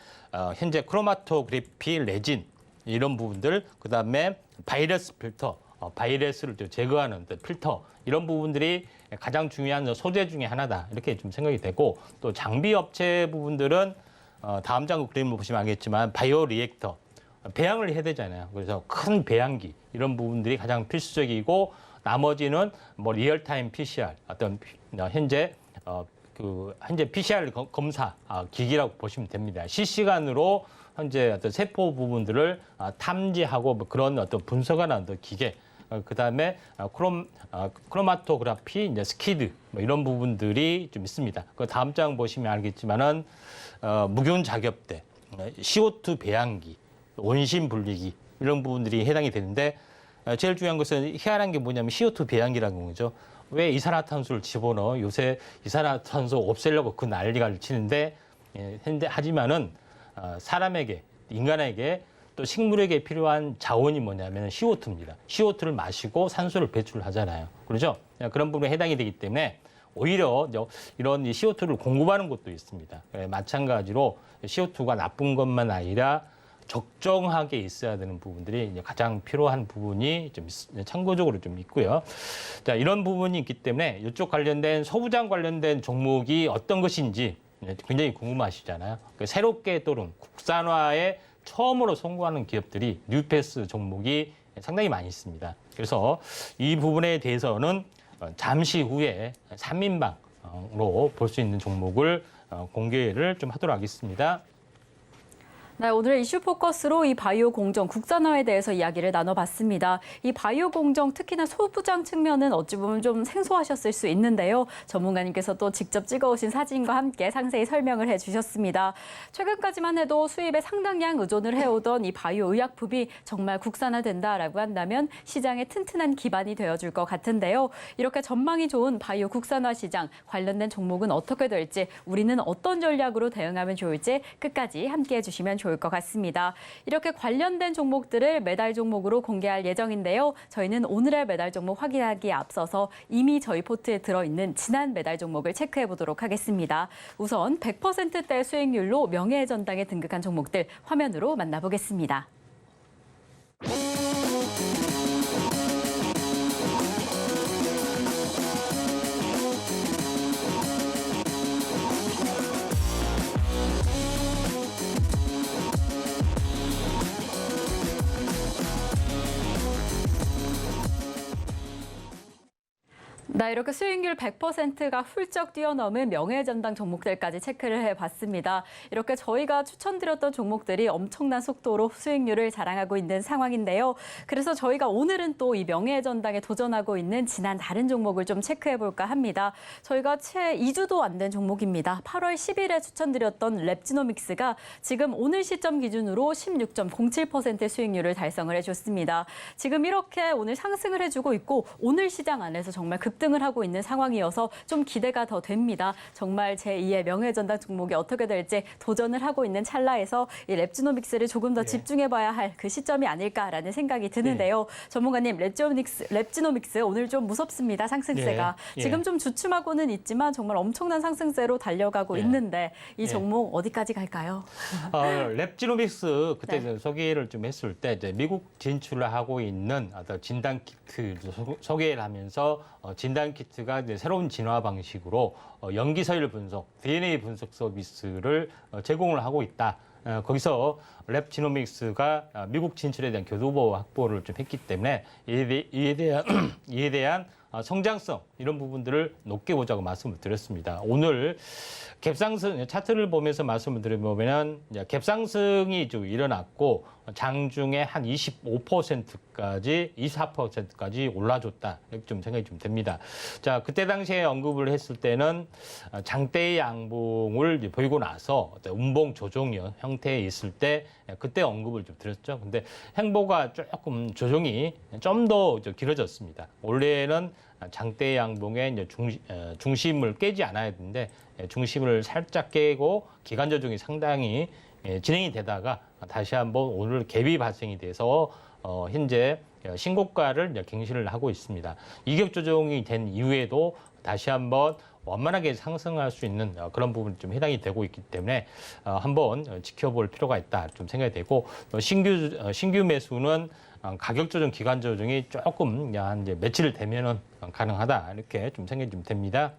현재 크로마토그래피 레진, 이런 부분들, 그다음에 바이러스 필터, 바이러스를 제거하는 필터, 이런 부분들이 가장 중요한 소재 중에 하나다. 이렇게 좀 생각이 되고, 또 장비 업체 부분들은 다음 장구 그림을 보시면 알겠지만 바이오 리액터, 배양을 해야 되잖아요. 그래서 큰 배양기, 이런 부분들이 가장 필수적이고, 나머지는 뭐 리얼타임 PCR, 어떤 현재 현재 PCR 검사 기기라고 보시면 됩니다. 실시간으로 현재 어떤 세포 부분들을 탐지하고 뭐 그런 어떤 분석하는 어떤 기계, 그다음에 크로마토그래피, 이제 스키드, 뭐 이런 부분들이 좀 있습니다. 그 다음 장 보시면 알겠지만은 무균 작업대, CO2 배양기, 원심 분리기, 이런 부분들이 해당이 되는데, 제일 중요한 것은 희한한 게 뭐냐면 CO2 배양기라는 거죠. 왜 이산화탄소를 집어넣어? 요새 이산화탄소 없애려고 그 난리가 치는데, 하지만은 사람에게, 인간에게, 또 식물에게 필요한 자원이 뭐냐면 CO2입니다. CO2를 마시고 산소를 배출하잖아요. 그렇죠? 그런 부분에 해당이 되기 때문에 오히려 이런 CO2를 공급하는 것도 있습니다. 마찬가지로 CO2가 나쁜 것만 아니라 적정하게 있어야 되는 부분들이 이제 가장 필요한 부분이 좀 참고적으로 좀 있고요. 자, 이런 부분이 있기 때문에 이쪽 관련된 소부장 관련된 종목이 어떤 것인지 굉장히 궁금하시잖아요. 새롭게 또는 국산화에 처음으로 성공하는 기업들이 뉴패스 종목이 상당히 많이 있습니다. 그래서 이 부분에 대해서는 잠시 후에 3인방으로 볼 수 있는 종목을 공개를 좀 하도록 하겠습니다. 네, 오늘의 이슈 포커스로 이 바이오 공정 국산화에 대해서 이야기를 나눠봤습니다. 이 바이오 공정, 특히나 소부장 측면은 어찌 보면 좀 생소하셨을 수 있는데요. 전문가님께서 또 직접 찍어오신 사진과 함께 상세히 설명을 해주셨습니다. 최근까지만 해도 수입에 상당량 의존을 해오던 이 바이오 의약품이 정말 국산화된다라고 한다면 시장에 튼튼한 기반이 되어줄 것 같은데요. 이렇게 전망이 좋은 바이오 국산화 시장 관련된 종목은 어떻게 될지, 우리는 어떤 전략으로 대응하면 좋을지 끝까지 함께해 주시면 좋을 것 같습니다. 이렇게 관련된 종목들을 매달 종목으로 공개할 예정인데요. 저희는 오늘의 매달 종목 확인하기에 앞서서 이미 저희 포트에 들어있는 지난 매달 종목을 체크해 보도록 하겠습니다. 우선 100%대 수익률로 명예의 전당에 등극한 종목들 화면으로 만나보겠습니다. 네, 이렇게 수익률 100%가 훌쩍 뛰어넘은 명예전당 종목들까지 체크를 해봤습니다. 이렇게 저희가 추천드렸던 종목들이 엄청난 속도로 수익률을 자랑하고 있는 상황인데요. 그래서 저희가 오늘은 또 이 명예전당에 도전하고 있는 지난 다른 종목을 좀 체크해볼까 합니다. 저희가 채 2주도 안 된 종목입니다. 8월 10일에 추천드렸던 랩지노믹스가 지금 오늘 시점 기준으로 16.07%의 수익률을 달성을 해줬습니다. 지금 이렇게 오늘 상승을 해주고 있고, 오늘 시장 안에서 정말 급등을 하고 있는 상황이어서 좀 기대가 더 됩니다. 정말 제2의 명예전당 종목이 어떻게 될지 도전을 하고 있는 찰나에서 이 랩지노믹스를 조금 더 집중해봐야 할 그 시점이 아닐까라는 생각이 드는데요. 전문가님, 랩지노믹스 오늘 좀 무섭습니다. 상승세가. 지금 좀 주춤하고는 있지만 정말 엄청난 상승세로 달려가고 있는데 이 종목 어디까지 갈까요? 랩지노믹스 그때 소개를 좀 했을 때 이제 미국 진출을 하고 있는 어떤 진단 키트 소개를 하면서 진단 키트가 이제 새로운 진화 방식으로 염기서열 분석, DNA 분석 서비스를 제공을 하고 있다. 거기서 랩지노믹스가 미국 진출에 대한 교도보 확보를 좀 했기 때문에 이에 대한 성장성 이런 부분들을 높게 보자고 말씀을 드렸습니다. 오늘 갭상승 차트를 보면서 말씀을 드리면 갭상승이 좀 일어났고 장중에 한 25%까지 24%까지 올라줬다 이렇게 좀 생각이 좀 됩니다. 자, 그때 당시에 언급을 했을 때는 장대 양봉을 보이고 나서 운봉 조정 형태에 있을 때 그때 언급을 좀 드렸죠. 근데 행보가 조금 조정이 좀 더 길어졌습니다. 원래는 장대 양봉의 이제 중심을 깨지 않아야 되는데 중심을 살짝 깨고 기간 조정이 상당히 진행이 되다가 다시 한번 오늘 갭이 발생이 돼서 현재 신고가를 이제 갱신을 하고 있습니다. 이격 조정이 된 이후에도 다시 한번 완만하게 상승할 수 있는 그런 부분이 좀 해당이 되고 있기 때문에 한번 지켜볼 필요가 있다 좀 생각이 되고 신규 매수는 가격 조정, 기간 조정이 조금 한 이제 며칠 되면은 가능하다 이렇게 좀 생각이 좀 됩니다.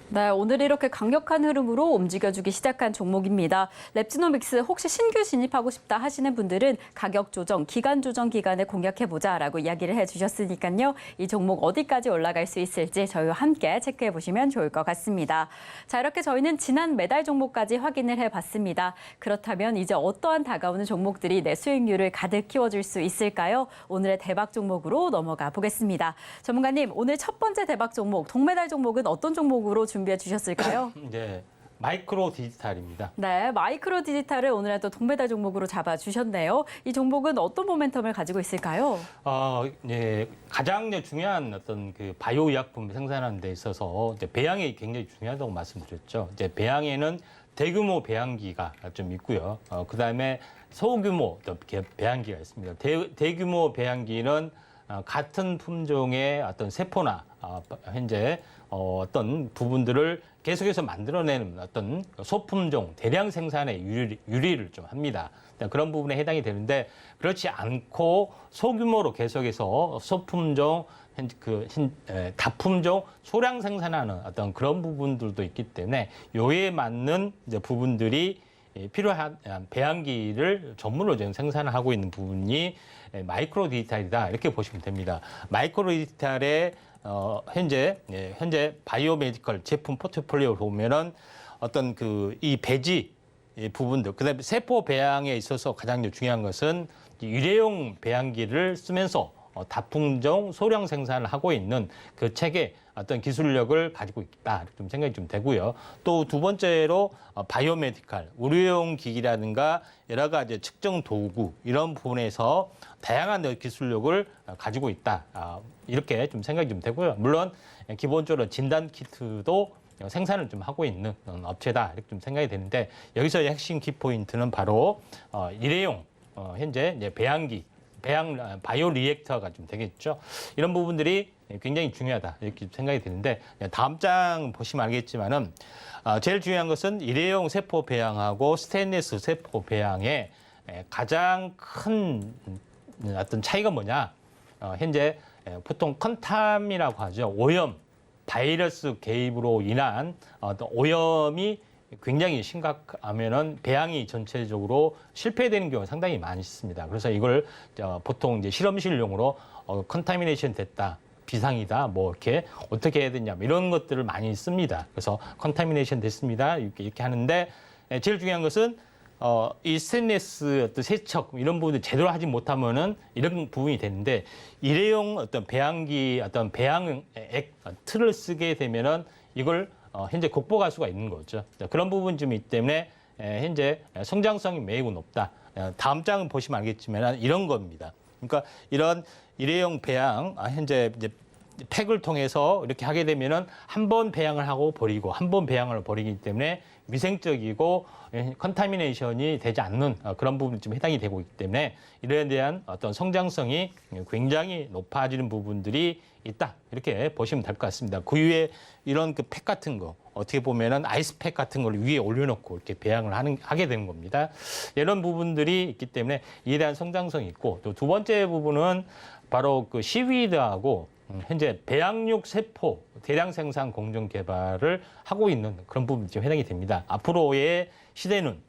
네, 오늘 이렇게 강력한 흐름으로 움직여주기 시작한 종목입니다. 랩지노믹스 혹시 신규 진입하고 싶다 하시는 분들은 가격 조정, 기간 조정 기간을 공략해보자라고 이야기를 해주셨으니까요. 이 종목 어디까지 올라갈 수 있을지 저희와 함께 체크해보시면 좋을 것 같습니다. 자, 이렇게 저희는 지난 매달 종목까지 확인을 해봤습니다. 그렇다면 이제 어떠한 다가오는 종목들이 내 수익률을 가득 키워줄 수 있을까요? 오늘의 대박 종목으로 넘어가 보겠습니다. 전문가님, 오늘 첫 번째 대박 종목, 동메달 종목은 어떤 종목으로 준비해 주셨을까요? 네, 마이크로 디지털입니다. 네, 마이크로 디지털을 오늘의 또 동메달 종목으로 잡아주셨네요. 이 종목은 어떤 모멘텀을 가지고 있을까요? 예, 가장 중요한 어떤 그 바이오 의약품 생산하는 데 있어서 이제 배양이 굉장히 중요하다고 말씀드렸죠. 이제 배양에는 대규모 배양기가 좀 있고요. 그다음에 소규모 배양기가 있습니다. 대규모 배양기는 같은 품종의 어떤 세포나 현재 어떤 부분들을 계속해서 만들어내는 어떤 소품종 대량 생산의 유리를 좀 합니다. 그런 부분에 해당이 되는데 그렇지 않고 소규모로 계속해서 소품종 다품종 소량 생산하는 어떤 그런 부분들도 있기 때문에 요에 맞는 이제 부분들이 필요한 배양기를 전문으로 지금 생산하고 있는 부분이 마이크로 디지털이다 이렇게 보시면 됩니다. 마이크로 디지털의 현재 바이오메디컬 제품 포트폴리오를 보면은 어떤 이 배지 부분들, 그다음에 세포 배양에 있어서 가장 중요한 것은 일회용 배양기를 쓰면서 다품종 소량 생산을 하고 있는 그 체계 어떤 기술력을 가지고 있다 이렇게 좀 생각이 좀 되고요. 또 두 번째로 바이오메디컬 의료용 기기라든가 여러 가지 측정 도구 이런 부분에서 다양한 기술력을 가지고 있다 이렇게 좀 생각이 좀 되고요. 물론 기본적으로 진단 키트도 생산을 좀 하고 있는 업체다 이렇게 좀 생각이 되는데 여기서의 핵심 키포인트는 바로 일회용 현재 이제 배양기 바이오 리액터가 좀 되겠죠. 이런 부분들이 굉장히 중요하다 이렇게 생각이 드는데 다음 장 보시면 알겠지만은 제일 중요한 것은 일회용 세포 배양하고 스테인리스 세포 배양의 가장 큰 어떤 차이가 뭐냐? 현재 보통 컨탐이라고 하죠. 오염, 바이러스 개입으로 인한 어떤 오염이 굉장히 심각하면은 배양이 전체적으로 실패되는 경우가 상당히 많이 있습니다. 그래서 이걸 보통 이제 실험실용으로 컨타미네이션 됐다, 비상이다, 뭐 이렇게 어떻게 해야 되냐, 이런 것들을 많이 씁니다. 그래서 컨타미네이션 됐습니다. 이렇게 하는데 제일 중요한 것은 이 스테인리스 어떤 세척 이런 부분을 제대로 하지 못하면은 이런 부분이 되는데 일회용 어떤 배양기 어떤 배양 틀을 쓰게 되면은 이걸 현재 극복할 수가 있는 거죠. 그런 부분이 좀 있기 때문에 현재 성장성이 매우 높다. 다음 장은 보시면 알겠지만 이런 겁니다. 그러니까 이런 일회용 배양 현재 이제 팩을 통해서 이렇게 하게 되면은 한 번 배양을 하고 버리고 한 번 배양을 버리기 때문에 위생적이고 컨타미네이션이 되지 않는 그런 부분이 좀 해당이 되고 있기 때문에 이에 대한 어떤 성장성이 굉장히 높아지는 부분들이 있다 이렇게 보시면 될 것 같습니다. 그 위에 이런 그 팩 같은 거 어떻게 보면은 아이스팩 같은 걸 위에 올려놓고 이렇게 배양을 하게 되는 겁니다. 이런 부분들이 있기 때문에 이에 대한 성장성이 있고 또 두 번째 부분은 바로 그 시위드하고 현재 배양육 세포 대량 생산 공정 개발을 하고 있는 그런 부분이 좀 해당이 됩니다. 앞으로의 시대는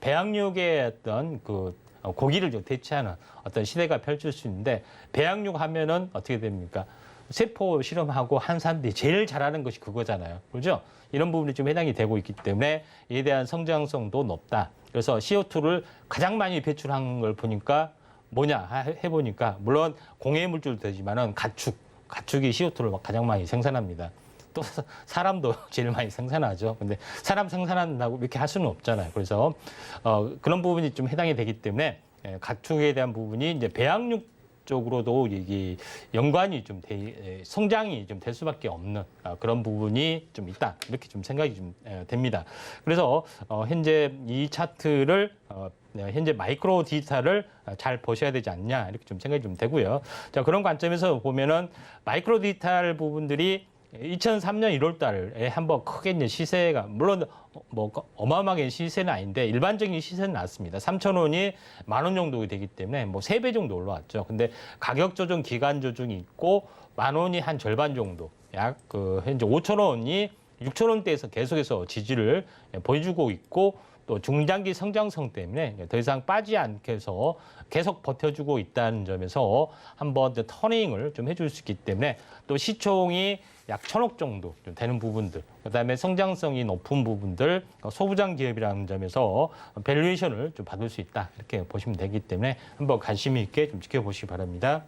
배양육의 어떤 그 고기를 좀 대체하는 어떤 시대가 펼칠 수 있는데 배양육 하면은 어떻게 됩니까? 세포 실험하고 한 사람들이 제일 잘하는 것이 그거잖아요. 그렇죠? 이런 부분이 좀 해당이 되고 있기 때문에 이에 대한 성장성도 높다. 그래서 CO2를 가장 많이 배출한 걸 보니까 뭐냐 해보니까 물론 공해 물질도 되지만은 가축이 CO2를 가장 많이 생산합니다. 또 사람도 제일 많이 생산하죠. 근데 사람 생산한다고 이렇게 할 수는 없잖아요. 그래서 그런 부분이 좀 해당이 되기 때문에 가축에 대한 부분이 이제 배양육 쪽으로도 이게 연관이 좀 성장이 좀 될 수밖에 없는 그런 부분이 좀 있다 이렇게 좀 생각이 좀 됩니다. 그래서 현재 이 차트를 현재 마이크로 디지털을 잘 보셔야 되지 않냐 이렇게 좀 생각이 좀 되고요. 자, 그런 관점에서 보면은 마이크로 디지털 부분들이 2003년 1월 달에 한번 크게 이제 시세가 물론 뭐 어마어마하게 시세는 아닌데 일반적인 시세는 낮습니다. 3,000원이 10,000원 정도 되기 때문에 뭐 3배 정도 올라왔죠. 근데 가격 조정, 기간 조정이 있고 10,000원이 한 절반 정도 약 현재 5,000원이 6,000원대에서 계속해서 지지를 보여주고 있고 또 중장기 성장성 때문에 더 이상 빠지지 않게 해서 계속 버텨주고 있다는 점에서 한번 터닝을 좀 해줄 수 있기 때문에 또 시총이 약 1,000억 정도 좀 되는 부분들, 그다음에 성장성이 높은 부분들, 소부장 기업이라는 점에서 밸류에이션을 좀 받을 수 있다 이렇게 보시면 되기 때문에 한번 관심 있게 좀 지켜보시기 바랍니다.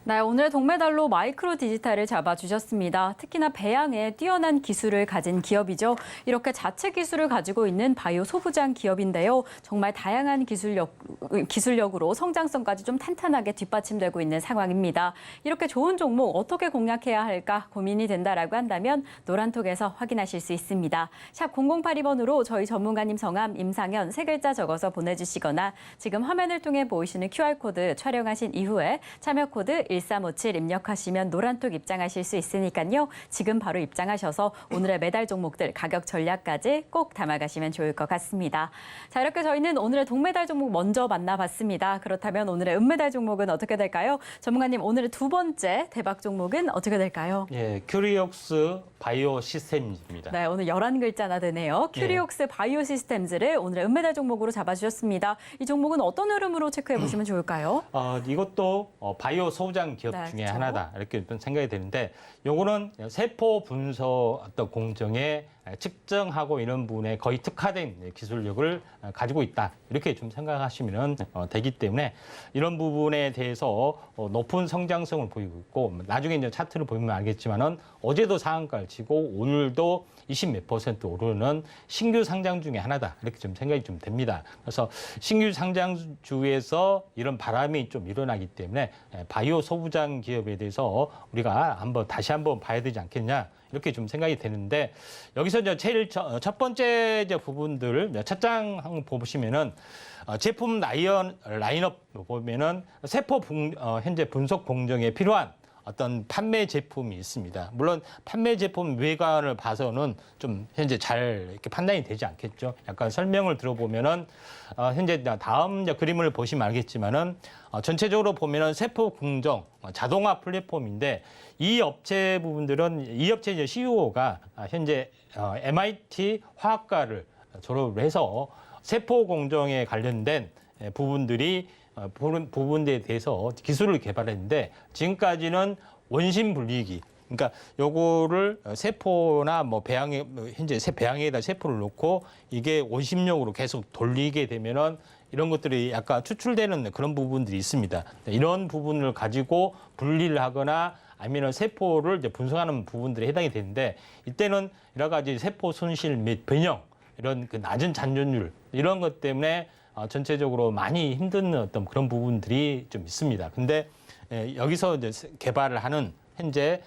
네, 오늘 동메달로 마이크로 디지털을 잡아주셨습니다. 특히나 배양에 뛰어난 기술을 가진 기업이죠. 이렇게 자체 기술을 가지고 있는 바이오 소부장 기업인데요. 정말 다양한 기술력으로 성장성까지 좀 탄탄하게 뒷받침되고 있는 상황입니다. 이렇게 좋은 종목 어떻게 공략해야 할까 고민이 된다라고 한다면 노란톡에서 확인하실 수 있습니다. 샵 0082번으로 저희 전문가님 성함, 임상현 세 글자 적어서 보내주시거나 지금 화면을 통해 보이시는 QR코드 촬영하신 이후에 참여 코드 1357 입력하시면 노란톡 입장하실 수 있으니까요. 지금 바로 입장하셔서 오늘의 매달 종목들 가격 전략까지 꼭 담아가시면 좋을 것 같습니다. 자, 이렇게 저희는 오늘의 동메달 종목 먼저 만나봤습니다. 그렇다면 오늘의 은메달 종목은 어떻게 될까요? 전문가님, 오늘의 두 번째 대박 종목은 어떻게 될까요? 예, 큐리옥스 바이오 시스템입니다. 네, 오늘 11글자나 되네요. 큐리옥스 바이오 시스템즈를 오늘의 은메달 종목으로 잡아주셨습니다. 이 종목은 어떤 흐름으로 체크해 보시면 좋을까요? 이것도 바이오 소부장 기업 네, 중에 그렇죠. 하나다 이렇게 생각이 되는데 요거는 세포 분석 어떤 공정에 측정하고 이런 부분에 거의 특화된 기술력을 가지고 있다 이렇게 좀 생각하시면 되기 때문에 이런 부분에 대해서 높은 성장성을 보이고 있고 나중에 이제 차트를 보면 알겠지만은 어제도 상한가를 치고 오늘도 20몇 % 오르는 신규 상장 중에 하나다 이렇게 좀 생각이 좀 됩니다. 그래서 신규 상장주에서 이런 바람이 좀 일어나기 때문에 바이오 소부장 기업에 대해서 우리가 다시 한번 봐야 되지 않겠냐 이렇게 좀 생각이 되는데 여기서 이제 제일 첫 번째 이제 부분들 첫 장 한번 보시면은 제품 라인업 보면은 현재 분석 공정에 필요한 어떤 판매 제품이 있습니다. 물론 판매 제품 외관을 봐서는 좀 현재 잘 이렇게 판단이 되지 않겠죠. 약간 설명을 들어보면은 현재 다음 이제 그림을 보시면 알겠지만은 전체적으로 보면은 세포 공정 자동화 플랫폼인데 이 업체 이제 CEO가 현재 MIT 화학과를 졸업을 해서 세포 공정에 관련된 부분들에 대해서 기술을 개발했는데 지금까지는 원심 분리기, 그러니까 요거를 세포나 뭐 현재 배양에다 세포를 놓고 이게 원심력으로 계속 돌리게 되면은 이런 것들이 약간 추출되는 그런 부분들이 있습니다. 이런 부분을 가지고 분리를 하거나 아니면 세포를 이제 분석하는 부분들이 해당이 되는데 이때는 여러 가지 세포 손실 및 변형 이런 그 낮은 잔존율 이런 것 때문에 전체적으로 많이 힘든 어떤 그런 부분들이 좀 있습니다. 근데 여기서 이제 개발을 하는 현재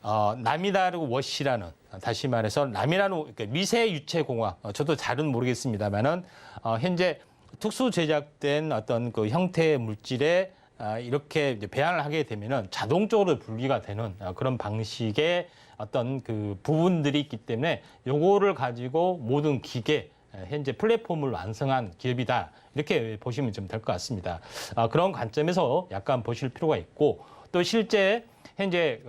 라미나르 워시라는 다시 말해서 그러니까 미세 유체 공학 저도 잘은 모르겠습니다만은 현재 특수 제작된 어떤 그 형태의 물질에 이렇게 이제 배양을 하게 되면은 자동적으로 분리가 되는 그런 방식의 어떤 그 부분들이 있기 때문에 요거를 가지고 모든 기계 현재 플랫폼을 완성한 기업이다 이렇게 보시면 좀 될 것 같습니다. 그런 관점에서 약간 보실 필요가 있고 또 실제 현재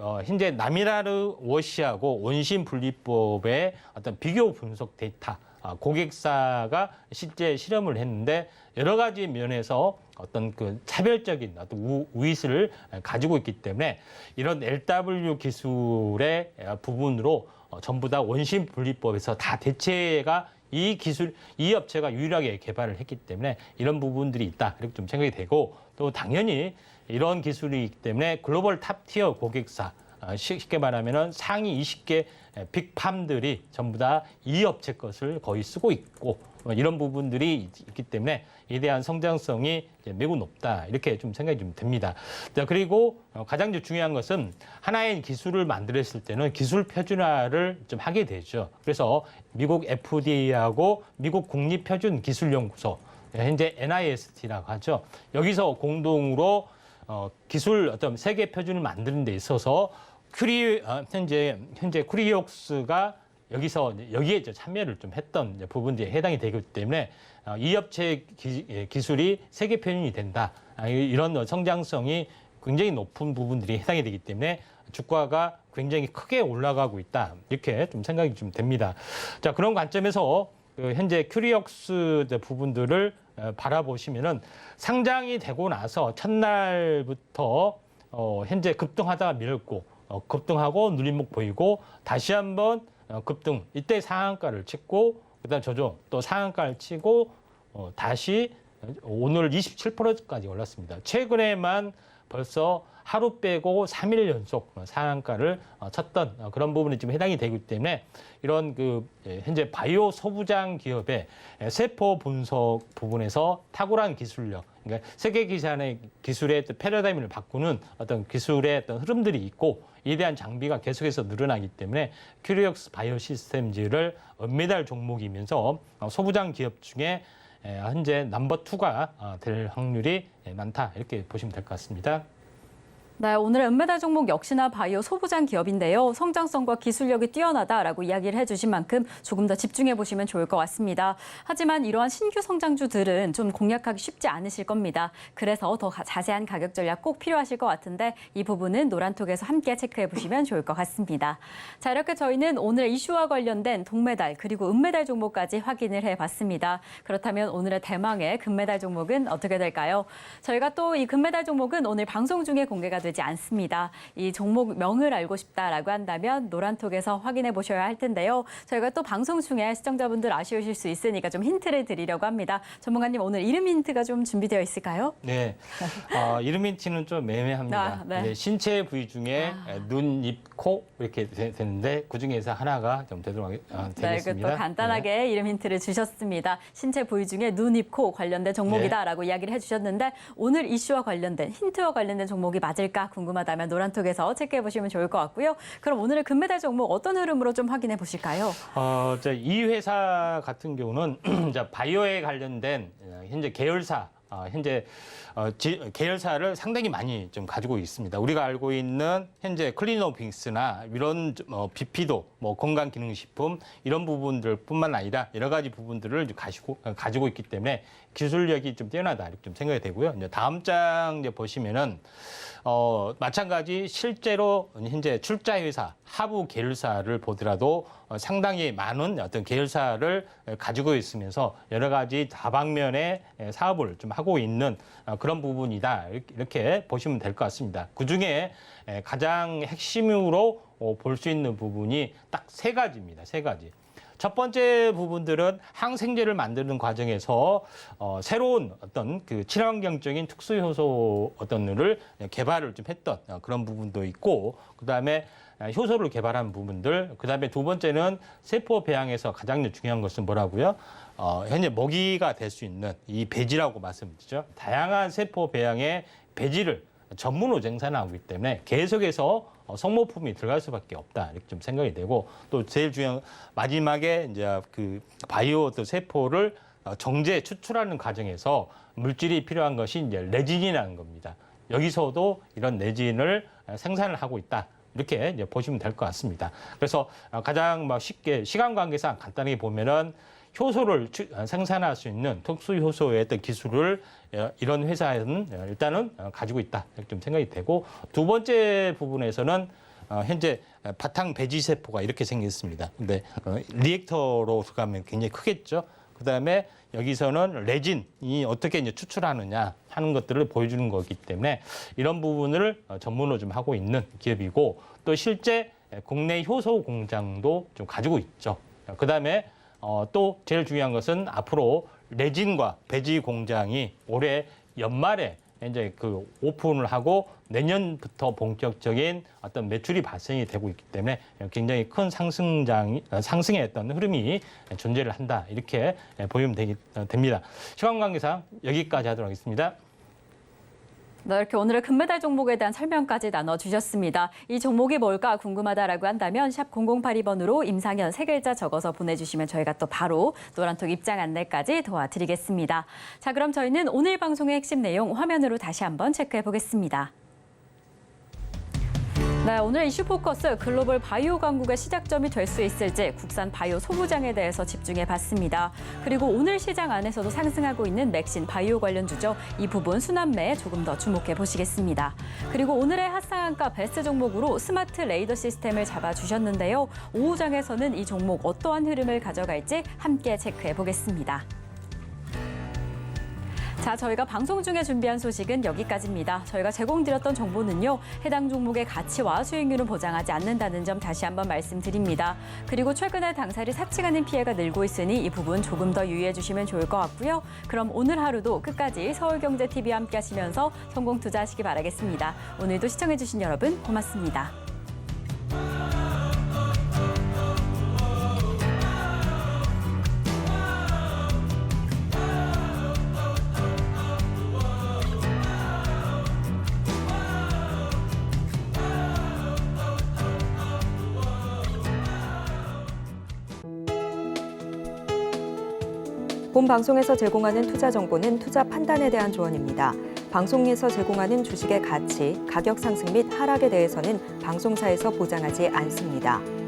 라미나르 워시하고 원심 분리법의 어떤 비교 분석 데이터 고객사가 실제 실험을 했는데 여러 가지 면에서 어떤 그 차별적인 어떤 우위를 가지고 있기 때문에 이런 LW 기술의 부분으로 전부 다 원심 분리법에서 다 대체가 이 업체가 유일하게 개발을 했기 때문에 이런 부분들이 있다 이렇게 좀 생각이 되고 또 당연히 이런 기술이기 때문에 글로벌 탑티어 고객사 쉽게 말하면은 상위 20개 빅팜들이 전부 다 이 업체 것을 거의 쓰고 있고 이런 부분들이 있기 때문에 이에 대한 성장성이 매우 높다 이렇게 좀 생각이 좀 됩니다. 자, 그리고 가장 중요한 것은 하나의 기술을 만들었을 때는 기술 표준화를 좀 하게 되죠. 그래서 미국 FDA하고 미국 국립표준기술연구소 현재 NIST라고 하죠. 여기서 공동으로 기술 어떤 세계 표준을 만드는 데 있어서 현재 쿠리옥스가 여기에 참여를 좀 했던 부분들이 해당이 되기 때문에 이 업체의 기술이 세계 표준이 된다. 이런 성장성이 굉장히 높은 부분들이 해당이 되기 때문에 주가가 굉장히 크게 올라가고 있다. 이렇게 좀 생각이 좀 됩니다. 자, 그런 관점에서 현재 큐리옥스 부분들을 바라보시면은 상장이 되고 나서 첫날부터 현재 급등하다가 밀었고 급등하고 눌림목 보이고 다시 한번 급등 이때 상한가를 찍고 그다음 조정 또 상한가를 치고 다시 오늘 27%까지 올랐습니다. 최근에만 벌써 하루 빼고 3일 연속 상한가를 쳤던 그런 부분이 지금 해당이 되기 때문에 이런 현재 바이오 소부장 기업의 세포 분석 부분에서 탁월한 기술력, 그러니까 세계 기술의 패러다임을 바꾸는 어떤 기술의 어떤 흐름들이 있고 이에 대한 장비가 계속해서 늘어나기 때문에 큐리옥스 바이오 시스템즈를 은메달 종목이면서 소부장 기업 중에 현재 넘버 2가 될 확률이 많다 이렇게 보시면 될 것 같습니다. 네, 오늘의 은메달 종목 역시나 바이오 소부장 기업인데요. 성장성과 기술력이 뛰어나다라고 이야기를 해주신 만큼 조금 더 집중해 보시면 좋을 것 같습니다. 하지만 이러한 신규 성장주들은 좀 공략하기 쉽지 않으실 겁니다. 그래서 더 자세한 가격 전략 꼭 필요하실 것 같은데 이 부분은 노란톡에서 함께 체크해 보시면 좋을 것 같습니다. 자, 이렇게 저희는 오늘 이슈와 관련된 동메달 그리고 은메달 종목까지 확인을 해봤습니다. 그렇다면 오늘의 대망의 금메달 종목은 어떻게 될까요? 저희가 또 이 금메달 종목은 오늘 방송 중에 공개가 되지 않습니다. 이 종목명을 알고 싶다라고 한다면 노란톡에서 확인해 보셔야 할 텐데요. 저희가 또 방송 중에 시청자분들 아쉬우실 수 있으니까 좀 힌트를 드리려고 합니다. 전문가님 오늘 이름 힌트가 좀 준비되어 있을까요? 네, 이름 힌트는 좀 애매합니다. 네. 신체 부위 중에 눈, 입, 코 이렇게 되는데 그 중에서 하나가 좀 되도록 되겠습니다. 네, 또 간단하게 이름 힌트를 주셨습니다. 신체 부위 중에 눈, 입, 코 관련된 종목이다라고 이야기를 해주셨는데 오늘 이슈와 관련된 힌트와 관련된 종목이 맞을까 궁금하다면 노란톡에서 체크해 보시면 좋을 것 같고요. 그럼 오늘의 금메달 종목 어떤 흐름으로 좀 확인해 보실까요? 이 회사 같은 경우는 바이오에 관련된 현재 계열사 현재 계열사를 상당히 많이 좀 가지고 있습니다. 우리가 알고 있는 현재 클리노빅스나 이런 비피도, 건강기능식품 이런 부분들뿐만 아니라 여러 가지 부분들을 가지고 있기 때문에 기술력이 좀 뛰어나다 이렇게 좀 생각이 되고요. 이제 다음 장 보시면은 마찬가지 실제로 현재 출자 회사 하부 계열사를 보더라도 상당히 많은 어떤 계열사를 가지고 있으면서 여러 가지 다방면의 사업을 좀 하고 있는 그런 부분이다 이렇게 보시면 될 것 같습니다. 그중에 가장 핵심으로 볼 수 있는 부분이 딱 세 가지입니다. 세 가지. 첫 번째 부분들은 항생제를 만드는 과정에서 새로운 어떤 친환경적인 특수 효소 어떤을 개발을 좀 했던 그런 부분도 있고, 그다음에 효소를 개발한 부분들, 그다음에 두 번째는 세포 배양에서 가장 중요한 것은 뭐라고요? 현재 먹이가 될 수 있는 이 배지라고 말씀드리죠. 다양한 세포 배양의 배지를 전문으로 생산하고 있기 때문에 계속해서 성모품이 들어갈 수밖에 없다 이렇게 좀 생각이 되고, 또 제일 중요한 마지막에 이제 바이오 또 세포를 정제 추출하는 과정에서 물질이 필요한 것이 이제 레진이라는 겁니다. 여기서도 이런 레진을 생산을 하고 있다. 이렇게 이제 보시면 될 것 같습니다. 그래서 가장 쉽게 시간 관계상 간단하게 보면은 효소를 생산할 수 있는 특수 효소의 어떤 기술을 이런 회사에는 일단은 가지고 있다 이렇게 좀 생각이 되고, 두 번째 부분에서는 현재 바탕 배지 세포가 이렇게 생겼습니다. 근데 리액터로 가면 굉장히 크겠죠. 그다음에 여기서는 레진이 어떻게 이제 추출하느냐 하는 것들을 보여주는 거기 때문에 이런 부분을 전문으로 좀 하고 있는 기업이고 또 실제 국내 효소 공장도 좀 가지고 있죠. 그다음에 또 제일 중요한 것은 앞으로 레진과 배지 공장이 올해 연말에 이제 그 오픈을 하고 내년부터 본격적인 어떤 매출이 발생이 되고 있기 때문에 굉장히 큰 상승의 어떤 흐름이 존재를 한다 이렇게 보시면 됩니다. 시간 관계상 여기까지 하도록 하겠습니다. 네, 이렇게 오늘의 금메달 종목에 대한 설명까지 나눠주셨습니다. 이 종목이 뭘까 궁금하다라고 한다면 샵 0082번으로 임상현 세 글자 적어서 보내주시면 저희가 또 바로 노란톡 입장 안내까지 도와드리겠습니다. 자, 그럼 저희는 오늘 방송의 핵심 내용 화면으로 다시 한번 체크해 보겠습니다. 네, 오늘 이슈 포커스 글로벌 바이오 강국의 시작점이 될 수 있을지 국산 바이오 소부장에 대해서 집중해 봤습니다. 그리고 오늘 시장 안에서도 상승하고 있는 맥신 바이오 관련주죠. 이 부분 순환매에 조금 더 주목해 보시겠습니다. 그리고 오늘의 핫상한가 베스트 종목으로 스마트 레이더 시스템을 잡아주셨는데요. 오후장에서는 이 종목 어떠한 흐름을 가져갈지 함께 체크해 보겠습니다. 자, 저희가 방송 중에 준비한 소식은 여기까지입니다. 저희가 제공드렸던 정보는요, 해당 종목의 가치와 수익률은 보장하지 않는다는 점 다시 한번 말씀드립니다. 그리고 최근에 당사리 사칭하는 피해가 늘고 있으니 이 부분 조금 더 유의해 주시면 좋을 것 같고요. 그럼 오늘 하루도 끝까지 서울경제TV와 함께 하시면서 성공 투자하시기 바라겠습니다. 오늘도 시청해 주신 여러분 고맙습니다. 본 방송에서 제공하는 투자 정보는 투자 판단에 대한 조언입니다. 방송에서 제공하는 주식의 가치, 가격 상승 및 하락에 대해서는 방송사에서 보장하지 않습니다.